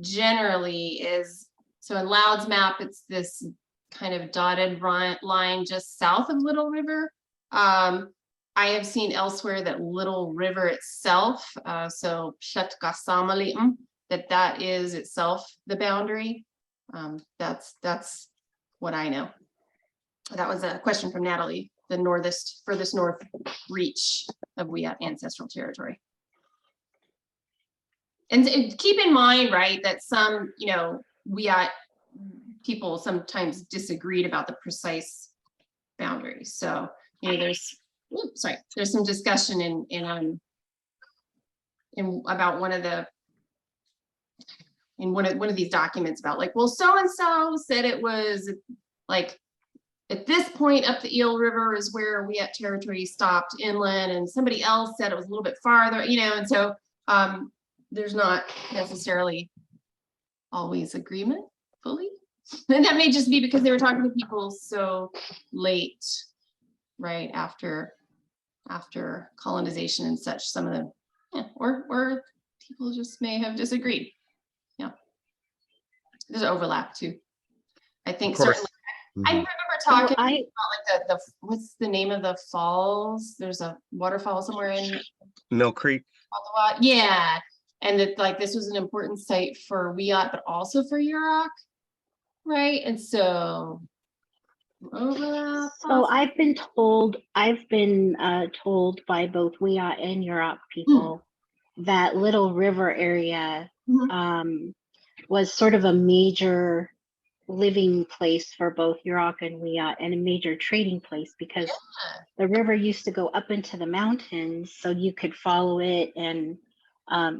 generally is, so in Loud's map, it's this kind of dotted line just south of Little River. I have seen elsewhere that Little River itself, so Pshetkasamali'm, that is itself the boundary. That's what I know. That was a question from Natalie, the furthest north reach of Wiyot ancestral territory. And keep in mind, right, that some, you know, Wiyot people sometimes disagreed about the precise boundaries. So, you know, there's some discussion in about one of these documents about like, well, so and so said it was like at this point up the Eel River is where Wiyot territory stopped inland, and somebody else said it was a little bit farther, you know, and so there's not necessarily always agreement fully. And that may just be because they were talking to people so late, right after colonization and such. Some of them, yeah, or people just may have disagreed. Yeah, there's overlap too. I think certainly. I remember talking I about like the what's the name of the falls? There's a waterfall somewhere in Mill Creek. Ottawa. Yeah. And that like this was an important site for Wiyot, but also for Yurok. Right. And so overlap. So I've been told told by both Wiyot and Yurok people that Little River area was sort of a major living place for both Yurok and Wiyot, and a major trading place because the river used to go up into the mountains, so you could follow it and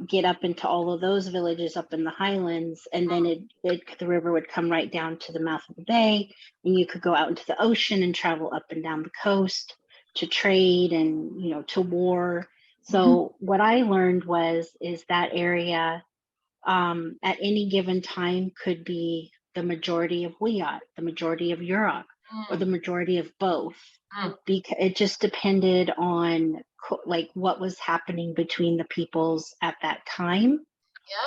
get up into all of those villages up in the highlands, and then the river would come right down to the mouth of the bay, and you could go out into the ocean and travel up and down the coast to trade and, you know, to war. So what I learned is that area at any given time could be the majority of Wiyot, the majority of Yurok, or the majority of both. Because it just depended on like what was happening between the peoples at that time.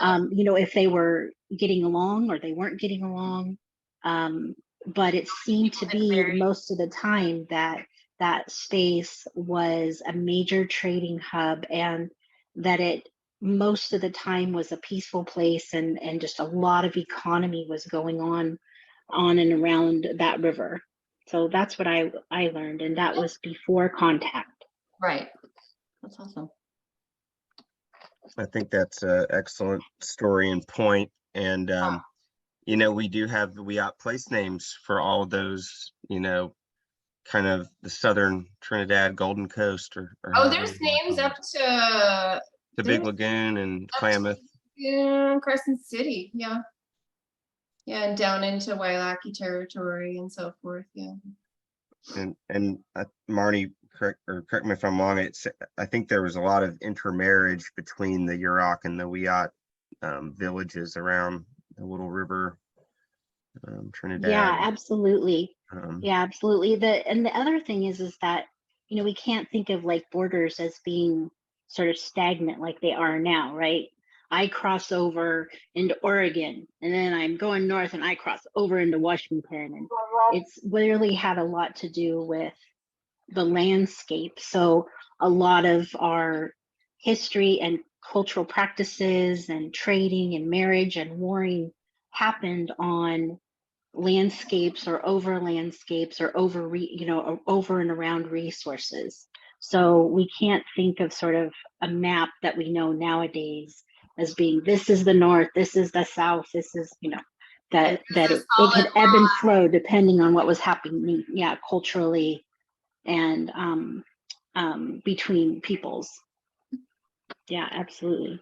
You know, if they were getting along or they weren't getting along. But it seemed to be most of the time that that space was a major trading hub, and that it most of the time was a peaceful place, and just a lot of economy was going on and around that river. So that's what I learned, and that was before contact. Right. That's awesome. I think that's an excellent story and point. And, you know, we do have the Wiyot place names for all of those, you know, kind of the southern Trinidad Golden Coast or There's names up to the Big Lagoon and Klamath. Yeah, Crescent City. Yeah. Yeah, and down into Wailaki territory and so forth. Yeah. And Marnie, correct me if I'm wrong. I think there was a lot of intermarriage between the Yurok and the Wiyot villages around the Little River, Trinidad. Yeah, absolutely. Yeah, absolutely. The other thing is that, you know, we can't think of like borders as being sort of stagnant like they are now, right? I cross over into Oregon, and then I'm going north and I cross over into Washington, and it's literally had a lot to do with the landscape. So a lot of our history and cultural practices and trading and marriage and warring happened on landscapes or over landscapes or over over and around resources. So we can't think of sort of a map that we know nowadays as being, this is the north, this is the south, this is, you know, that it could ebb and flow depending on what was happening, culturally and between peoples. Yeah, absolutely.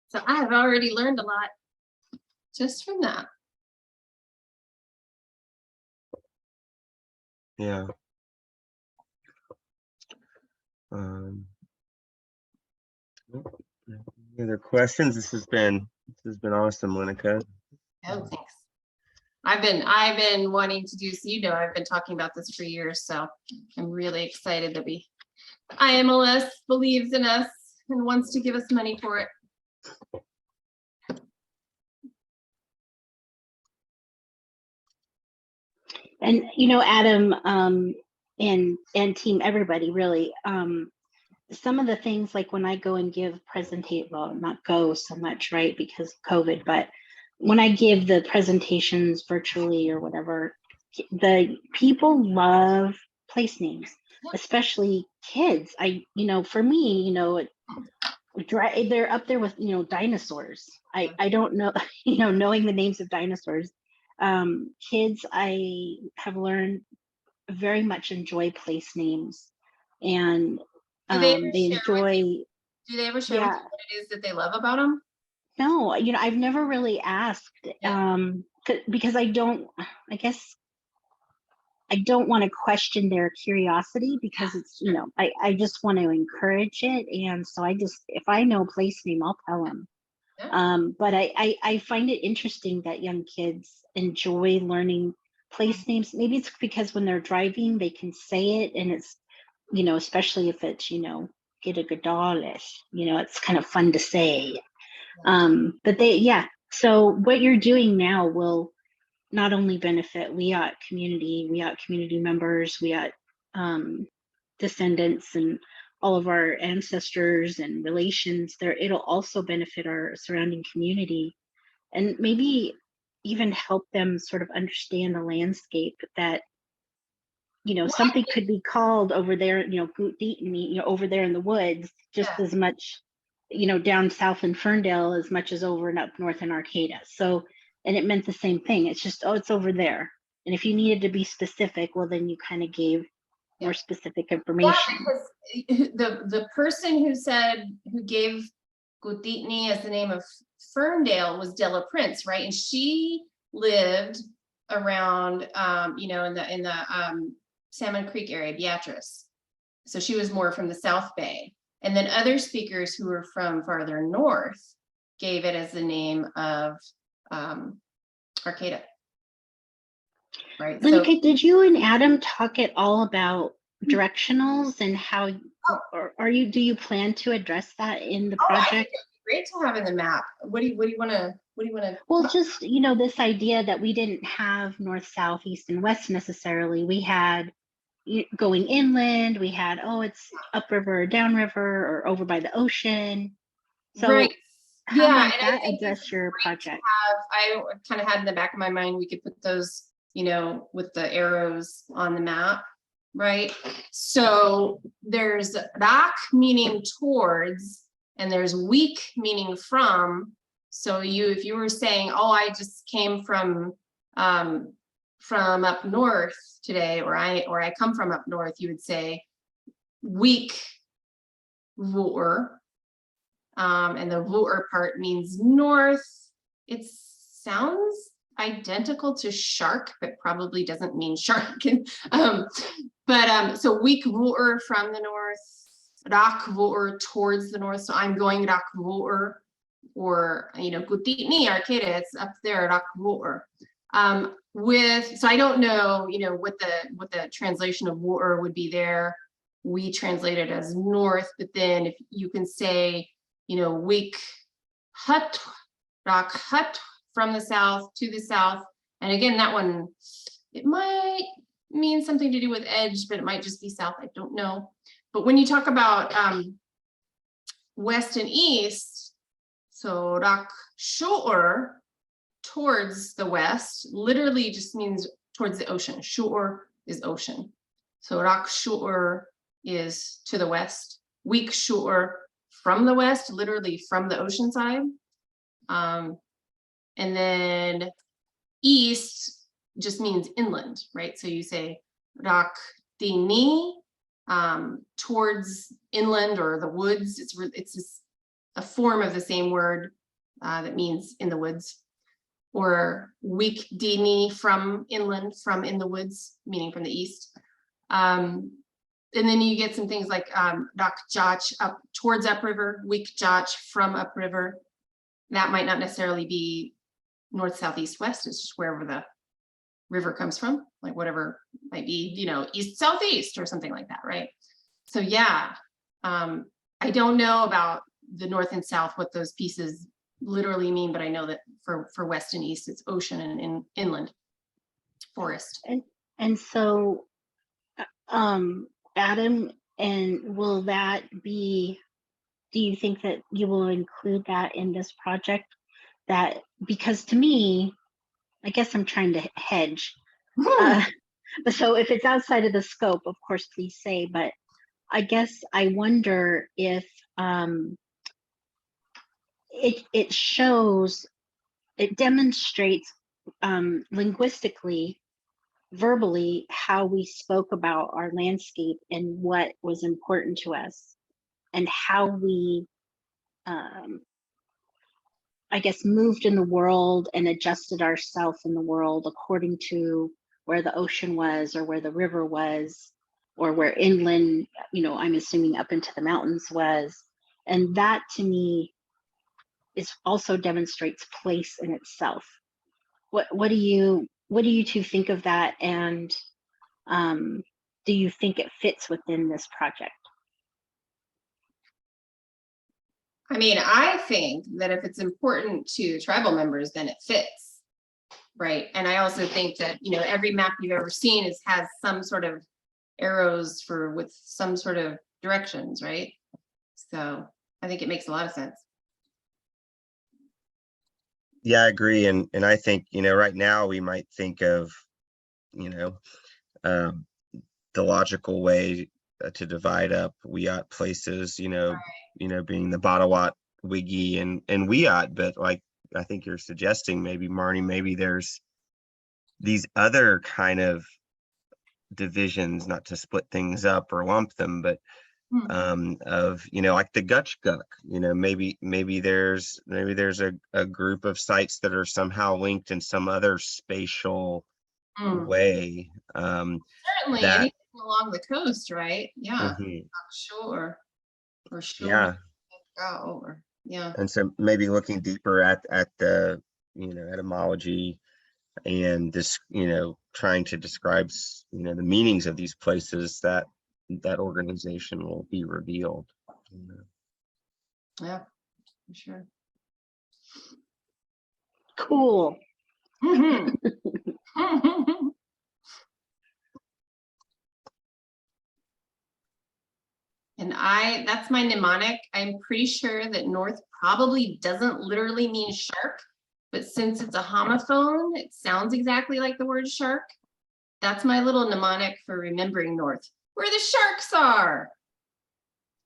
So I have already learned a lot just from that. Yeah. Any other questions? This has been awesome, Lynnika. Oh, thanks. I've been wanting to do, so you know, I've been talking about this for years, so I'm really excited that IMLS believes in us and wants to give us money for it. And, you know, Adam, and team, everybody really, some of the things, like when I go and give not go so much, right, because of COVID, but when I give the presentations virtually or whatever, the people love place names, especially kids. For me, they're up there with, dinosaurs. I don't know, knowing the names of dinosaurs. Kids, I have learned, very much enjoy place names, and Do they ever share yeah. with you what it is that they love about them? No, I've never really asked, because I don't want to question their curiosity, because it's, I just want to encourage it. And so if I know a place name, I'll tell them. Yeah. But I find it interesting that young kids enjoy learning place names. Maybe it's because when they're driving, they can say it, and it's, especially if it's, get a Godalish, it's kind of fun to say. But so what you're doing now will not only benefit Wiyot community members, Wiyot descendants, and all of our ancestors and relations there. It'll also benefit our surrounding community, and maybe even help them sort of understand the landscape, that something could be called over there, Qhili, over there in the woods, just as much, down south in Ferndale as much as over and up north in Arcata. So, and it meant the same thing. It's just, it's over there. And if you needed to be specific, well, then you kind of gave more specific information. Yeah, because the person who gave Qhili as the name of Ferndale was Della Prince, right? And she lived around, in the Salmon Creek area, Beatrice. So she was more from the South Bay. And then other speakers who were from farther north gave it as the name of Arcata. Right. Lynnika, did you and Adam talk at all about directionals and how, do you plan to address that in the project? I think it'd be great to have in the map. What do you want to? Well, just, this idea that we didn't have north, south, east, and west necessarily. We had going inland, we had, it's upriver or downriver or over by the ocean. So right. how might that address your project? I kind of had in the back of my mind, we could put those, with the arrows on the map, right? So there's rak meaning towards, and there's weak meaning from. So if you were saying, I just came from up north today, or I come from up north, you would say weak vuur. And the vuur part means north. It sounds identical to shark, but probably doesn't mean shark. So weak vuur from the north, rak vuur towards the north. So I'm going rak vuur, or Qhili, Arcata, it's up there, rak vuur. So I don't know, what the translation of vuur would be there. We translate it as north, but then if you can say, weak hut, rak hut, from the south to the south. And again, that one, it might mean something to do with edge, but it might just be south. I don't know. But when you talk about west and east, so rak shur, towards the west, literally just means towards the ocean. Shur is ocean. So rak shur is to the west. Weak shur from the west, literally from the ocean side. And then east just means inland, right? So you say rak dini, towards inland or the woods. It's a form of the same word that means in the woods. Or weak dini, from inland, from in the woods, meaning from the east. And then you get some things like rak jach, up towards upriver, weak jach, from upriver. That might not necessarily be north, south, east, west. It's just wherever the river comes from, like whatever might be, east, southeast or something like that, right? So yeah, I don't know about the north and south, what those pieces literally mean, but I know that for west and east, it's ocean and inland forest. And so, Adam, and will that be, do you think that you will include that in this project? That, because to me, I guess I'm trying to hedge. So if it's outside of the scope, of course, please say, but I guess I wonder if it shows, it demonstrates linguistically, verbally, how we spoke about our landscape and what was important to us, and how we I guess moved in the world and adjusted ourselves in the world according to where the ocean was, or where the river was, or where inland, I'm assuming up into the mountains was. And that to me is also demonstrates place in itself. What do you two think of that? And do you think it fits within this project? I mean, I think that if it's important to tribal members, then it fits. Right. And I also think that, you know, every map you've ever seen has some sort of arrows with some sort of directions, right? So I think it makes a lot of sense. Yeah, I agree. And I think, you know, right now we might think of, you know, the logical way to divide up Wiyot places, you know, being the Batawat, Wigi, and Wiyot, but like I think you're suggesting, maybe Marnie, maybe there's these other kind of divisions, not to split things up or lump them, but of, you know, like the Gutchguk, you know, maybe there's a group of sites that are somehow linked in some other spatial way. Certainly that anything along the coast, right? Yeah, Mhm. sure. Or sure. Yeah. Oh, or yeah. And so maybe looking deeper at the, you know, etymology and this, you know, trying to describe, you know, the meanings of these places, that organization will be revealed. You know. Yeah, for sure. Cool. Mhm. And that's my mnemonic. I'm pretty sure that north probably doesn't literally mean shark, but since it's a homophone, it sounds exactly like the word shark. That's my little mnemonic for remembering north, where the sharks are.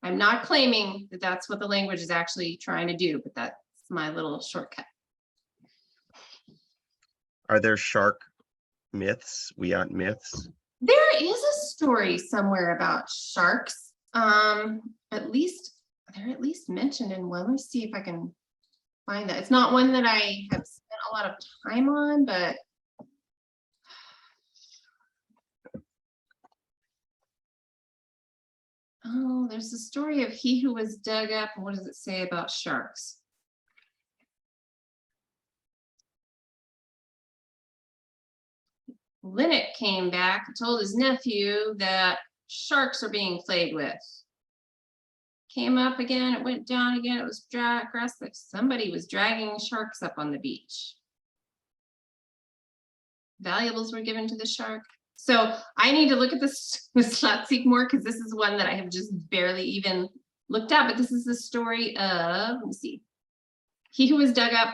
I'm not claiming that that's what the language is actually trying to do, but that's my little shortcut. Are there shark myths, Wiyot myths? There is a story somewhere about sharks. At least they're at least mentioned in one. Let me see if I can find that. It's not one that I have spent a lot of time on, but oh, there's the story of he who was dug up. And what does it say about sharks? Lynnik came back and told his nephew that sharks are being played with. Came up again, it went down again, it was grass that somebody was dragging sharks up on the beach. Valuables were given to the shark. So I need to look at this Soulatluk more, because this is one that I have just barely even looked at, but this is the story of, let me see. He who was dug up,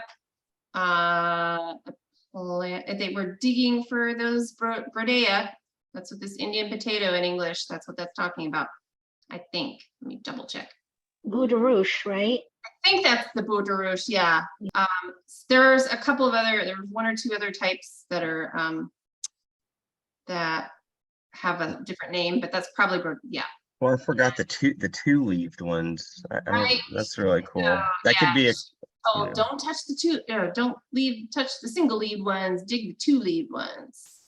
they were digging for those brodea. That's what this Indian potato in English, that's what that's talking about. I think, let me double check. Boudarouche, right? I think that's the Boudarouche, yeah. There's a couple of there's one or two other types that are, that have a different name, but that's probably, yeah. Well, I forgot the two-leaved ones. Right. That's really cool. So, That could be a, oh, you know. don't touch the don't touch the single-leaved ones, dig the two-leaved ones.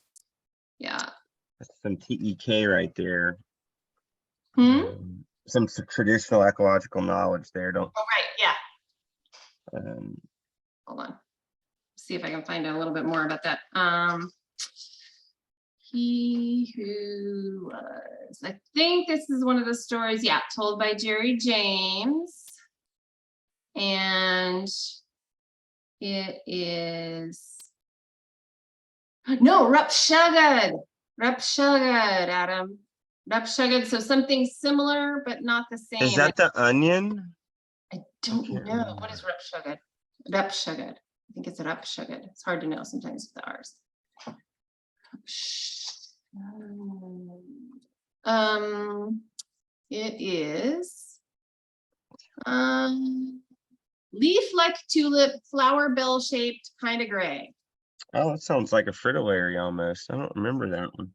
Yeah. That's some TEK right there. Some traditional ecological knowledge there. Don't. Oh, right, yeah. Hold on. See if I can find out a little bit more about that. He who was, I think this is one of the stories, yeah, told by Jerry James. And it is, no, Rupshugad, Adam. Rupshugad, so something similar, but not the same. Is that the onion? I don't know. What is Rupshugad? Rupshugad. I think it's a Rupshugad. It's hard to know sometimes with the R's. It is leaf-like tulip, flower bell-shaped, kind of gray. Oh, that sounds like a fritillary almost. I don't remember that one.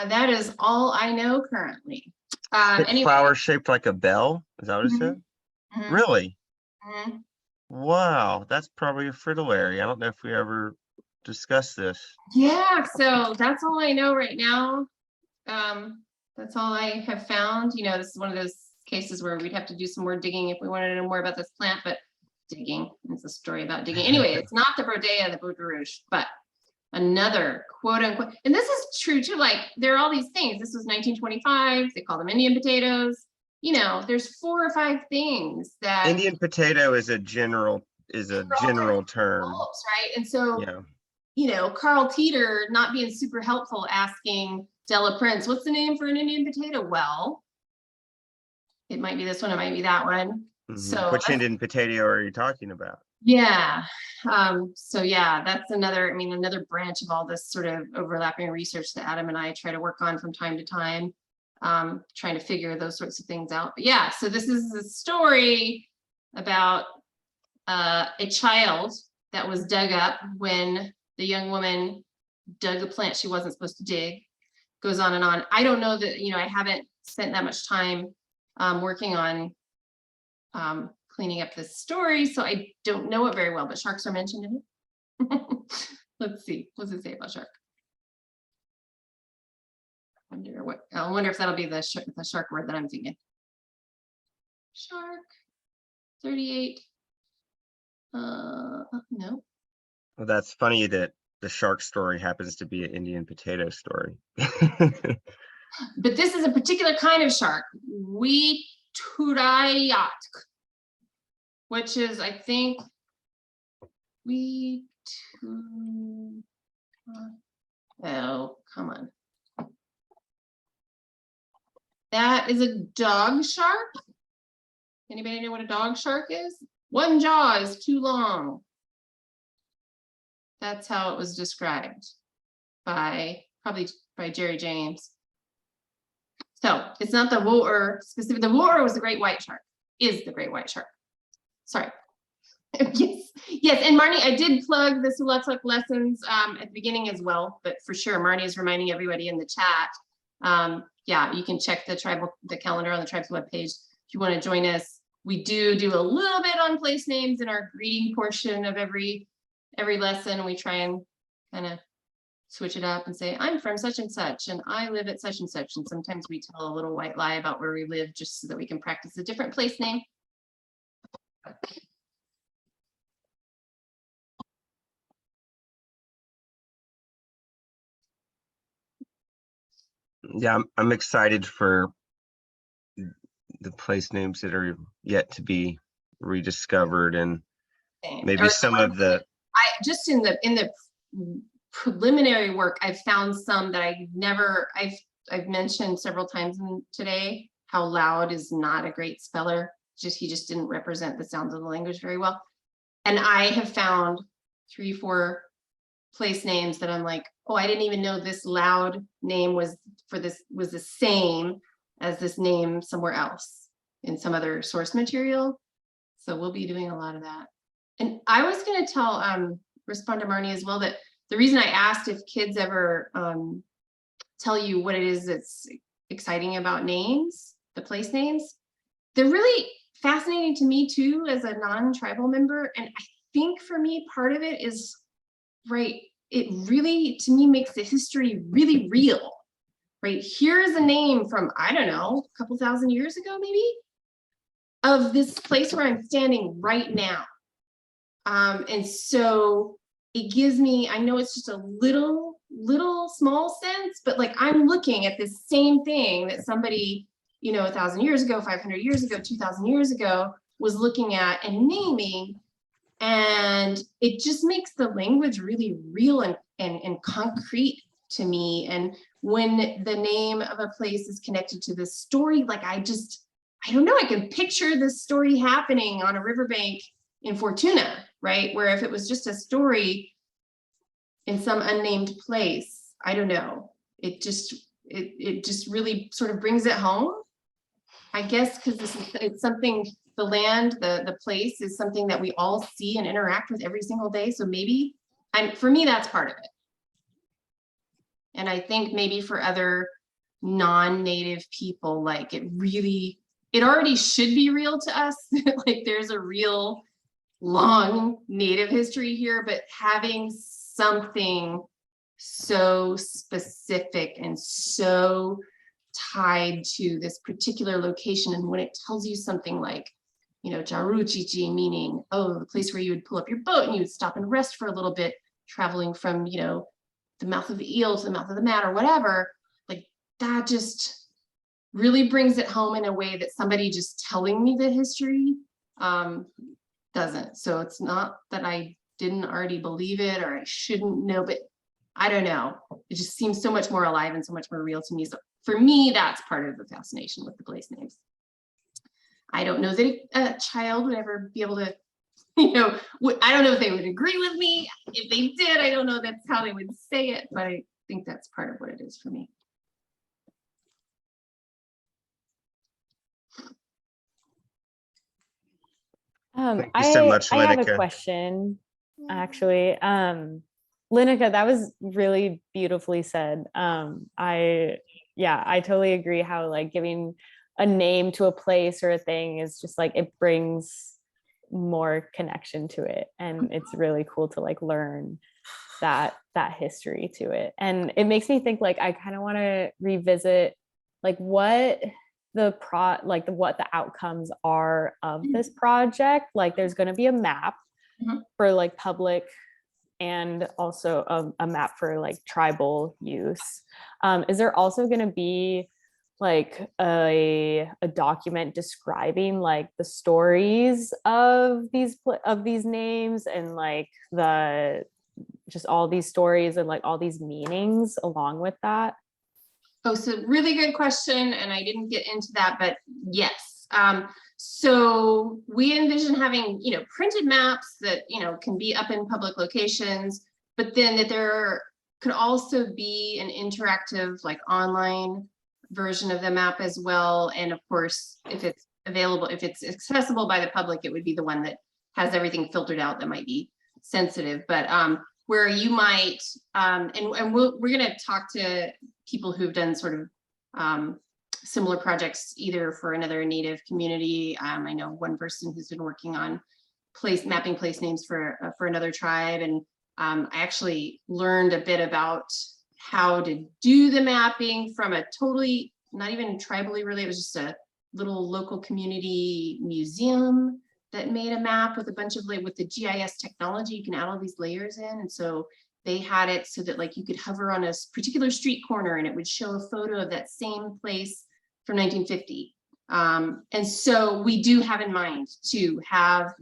That is all I know currently. Anyway. Flower shaped like a bell? Is that what it said? Really? Wow, that's probably a fritillary. I don't know if we ever discussed this. Yeah, so that's all I know right now. That's all I have found. You know, this is one of those cases where we'd have to do some more digging if we wanted to know more about this plant, but digging, it's a story about digging. Anyway, it's not the brodea, the Boudarouche, but another quote unquote, and this is true too, like there are all these things. This was 1925, they call them Indian potatoes. you know, there's 4 or 5 things that Indian potato is a general term. right? And so, Yeah. you know, Carl Teeter not being super helpful, asking Della Prince, what's the name for an Indian potato? Well, it might be this one, it might be that one. So Which Indian potato are you talking about? yeah. So yeah, that's another, I mean, another branch of all this sort of overlapping research that Adam and I try to work on from time to time, trying to figure those sorts of things out. But yeah, so this is a story about a child that was dug up when the young woman dug a plant she wasn't supposed to dig. Goes on and on. I don't know that, you know, I haven't spent that much time working on cleaning up this story, so I don't know it very well, but sharks are mentioned in it. Let's see, what does it say about shark? I wonder if that'll be the shark word that I'm thinking. Shark 38. No. Well, that's funny that the shark story happens to be an Indian potato story. But this is a particular kind of shark, Wiyot Tribe, which is, I think, oh, come on. That is a dog shark. Anybody know what a dog shark is? One jaw is too long. That's how it was described probably by Jerry James. So it's not the Wiyot specific. The Wiyot was the great white shark, is the great white shark. Sorry. Yes, and Marnie, I did plug the Soulatluk lessons at the beginning as well, but for sure, Marnie is reminding everybody in the chat. Yeah, you can check the calendar on the tribe's webpage if you want to join us. We do a little bit on place names in our greeting portion of every lesson. We try and kind of switch it up and say, I'm from such and such, and I live at such and such. And sometimes we tell a little white lie about where we live just so that we can practice a different place name. Yeah, I'm excited for the place names that are yet to be rediscovered, and maybe some of the. I just in the preliminary work, I've found some that I've mentioned several times today. How Loud is not a great speller. He just didn't represent the sounds of the language very well. And I have found 3, 4 place names that I'm like, oh, I didn't even know this Loud name was the same as this name somewhere else in some other source material. So we'll be doing a lot of that. And I was going to respond to Marnie as well, that the reason I asked if kids ever tell you what it is that's exciting about names, the place names, they're really fascinating to me too as a non-tribal member. And I think for me, part of it is, right, it really, to me, makes the history really real, right? Here's a name from, I don't know, a couple thousand years ago, maybe, of this place where I'm standing right now. And so it gives me, I know it's just a little small sense, but like I'm looking at this same thing that somebody, you know, 1,000 years ago, 500 years ago, 2,000 years ago was looking at and naming. And it just makes the language really real and concrete to me. And when the name of a place is connected to this story, like I don't know, I can picture this story happening on a riverbank in Fortuna, right? Where if it was just a story in some unnamed place, I don't know, it just really sort of brings it home, I guess, because it's something, the land, the place is something that we all see and interact with every single day. So maybe, for me, that's part of it. And I think maybe for other non-native people, like it already should be real to us. Like there's a real long native history here, but having something so specific and so tied to this particular location, and when it tells you something like, you know, Jaruchichi, meaning, oh, the place where you would pull up your boat and you would stop and rest for a little bit, traveling from, you know, the mouth of the eel to the mouth of the Mat or whatever, like that just, really brings it home in a way that somebody just telling me the history doesn't. So it's not that I didn't already believe it or I shouldn't know, but I don't know. It just seems so much more alive and so much more real to me. So for me, that's part of the fascination with the place names. I don't know that a child would ever be able to, I don't know if they would agree with me. If they did, I don't know that's how they would say it, but I think that's part of what it is for me. Thank you so much, I have a Lynnika. question, actually. Lynnika, that was really beautifully said. I totally agree how like giving a name to a place or a thing is just like, it brings more connection to it. And it's really cool to like learn that history to it. And it makes me think like, I kind of want to revisit like what the outcomes are of this project. Like there's going to be a map for like public and also a map for like tribal use. Is there also going to be like a document describing like the stories of these names and like just all these stories and like all these meanings along with that? Oh, so really good question. And I didn't get into that, but yes. So we envision having, printed maps that, can be up in public locations, but then that there could also be an interactive, like online version of the map as well. And of course, if it's available, if it's accessible by the public, it would be the one that has everything filtered out that might be sensitive. But where you might, and we're going to talk to people who've done sort of similar projects, either for another Native community. I know one person who's been working on mapping place names for another tribe. And I actually learned a bit about how to do the mapping from a totally, not even tribally related, it was just a little local community museum that made a map with a bunch of, with the GIS technology, you can add all these layers in. And so they had it so that like you could hover on a particular street corner and it would show a photo of that same place from 1950. And so we do have in mind to have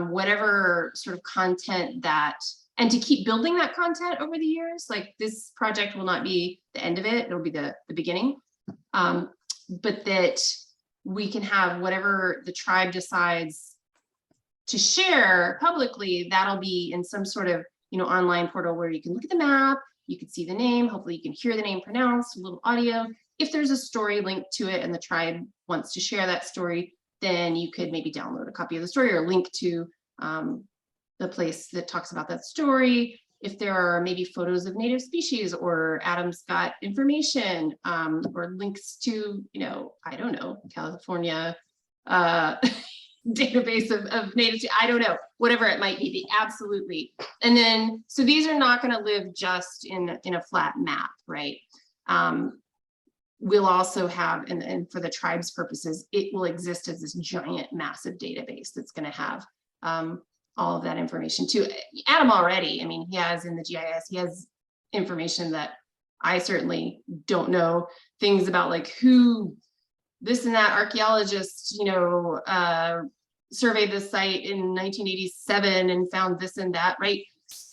whatever sort of content that, and to keep building that content over the years. Like this project will not be the end of it, it'll be the beginning. But that we can have whatever the tribe decides to share publicly, that'll be in some sort of online portal where you can look at the map, you can see the name, hopefully you can hear the name pronounced, a little audio. If there's a story linked to it and the tribe wants to share that story, then you could maybe download a copy of the story or link to the place that talks about that story. If there are maybe photos of native species, or Adam's got information or links to, I don't know, California database of native, I don't know, whatever it might be, absolutely. And then, so these are not going to live just in a flat map, right? We'll also have, and for the tribe's purposes, it will exist as this giant, massive database that's going to have all of that information too. Adam already, I mean, he has in the GIS, he has information that I certainly don't know, things about like who this and that archaeologist, surveyed the site in 1987 and found this and that, right?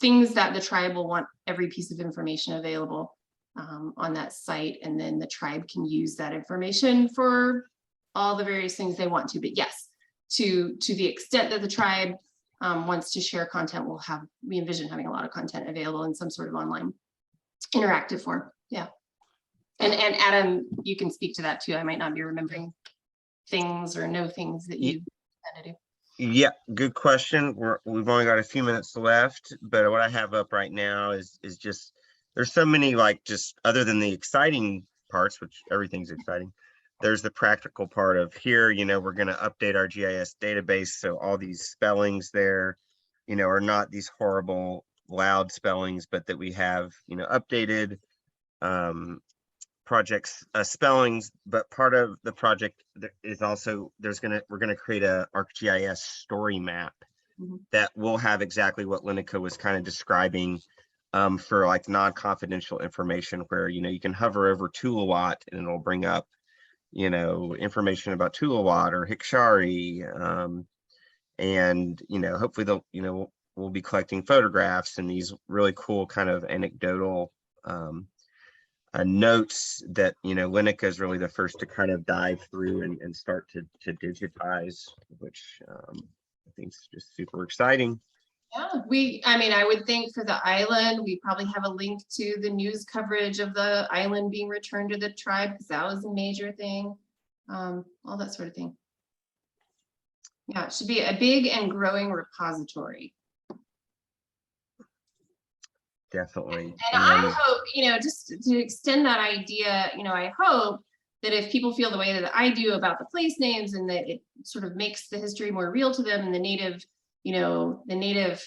Things that the tribe will want every piece of information available on that site. And then the tribe can use that information for all the various things they want to. But yes, to the extent that the tribe wants to share content, we envision having a lot of content available in some sort of online interactive form. Yeah. And Adam, you can speak to that too. I might not be remembering things or know things that you had to do. Yeah, good question. We've only got a few minutes left, but what I have up right now is just, there's so many, like, just other than the exciting parts, which everything's exciting, there's the practical part of here, we're going to update our GIS database. So all these spellings there, are not these horrible loud spellings, but that we have, updated projects spellings. But part of the project is also we're gonna create a ArcGIS story map that will have exactly what Lynnika was kind of describing for like non-confidential information, where you can hover over Tuluwat and it'll bring up you know, information about Tuluwat or Hikshari. And, you know, hopefully they'll, you know, we'll be collecting photographs and these really cool kind of anecdotal notes that, you know, Lynnika is really the first to kind of dive through and start to digitize, which I think is just super exciting. Yeah, I mean, I would think for the island, we probably have a link to the news coverage of the island being returned to the tribe, because that was a major thing, all that sort of thing. Yeah, it should be a big and growing repository. Definitely. And I hope, you know, just to extend that idea, you know, I hope that if people feel the way that I do about the place names and that it sort of makes the history more real to them and the native, you know, the native,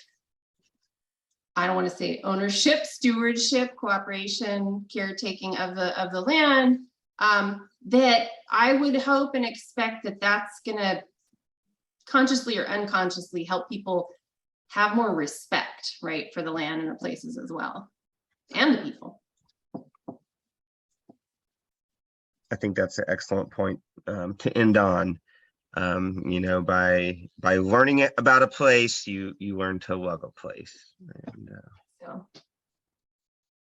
I don't want to say ownership, stewardship, cooperation, caretaking of the land, that I would hope and expect that that's going to consciously or unconsciously help people have more respect, right, for the land and the places as well, and the people. I think that's an excellent point to end on. You know, by learning about a place, you learn to love a place. And So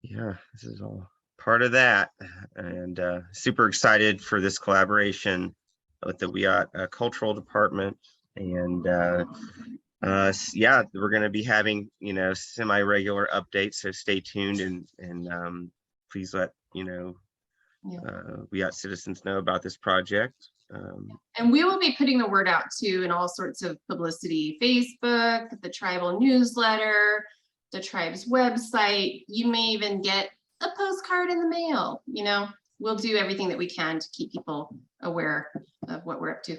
yeah, this is all part of that. And super excited for this collaboration with the Wiyot Cultural Department. And yeah, we're going to be having, you know, semi-regular updates, so stay tuned and please let, you know, Wiyot citizens know about this project. and we will be putting the word out too in all sorts of publicity, Facebook, the tribal newsletter, the tribe's website. You may even get a postcard in the mail. You know, we'll do everything that we can to keep people aware of what we're up to.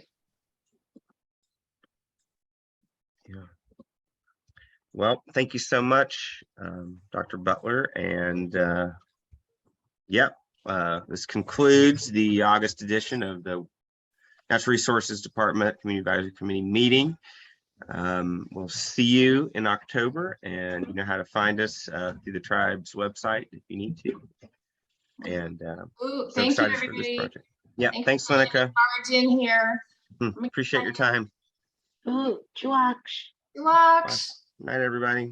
Yeah. Well, thank you so much, Dr. Butler. And this concludes the August edition of the Natural Resources Department Community Advisory Committee meeting. We'll see you in October, and you know how to find us through the tribe's website if you need to. And Ooh, so thank you, excited for this everybody. project. Yeah, thanks, for being Lynnika. encouraged in here. Appreciate your time. Ooh, Chuak. Good luck. Bye. Night, everybody.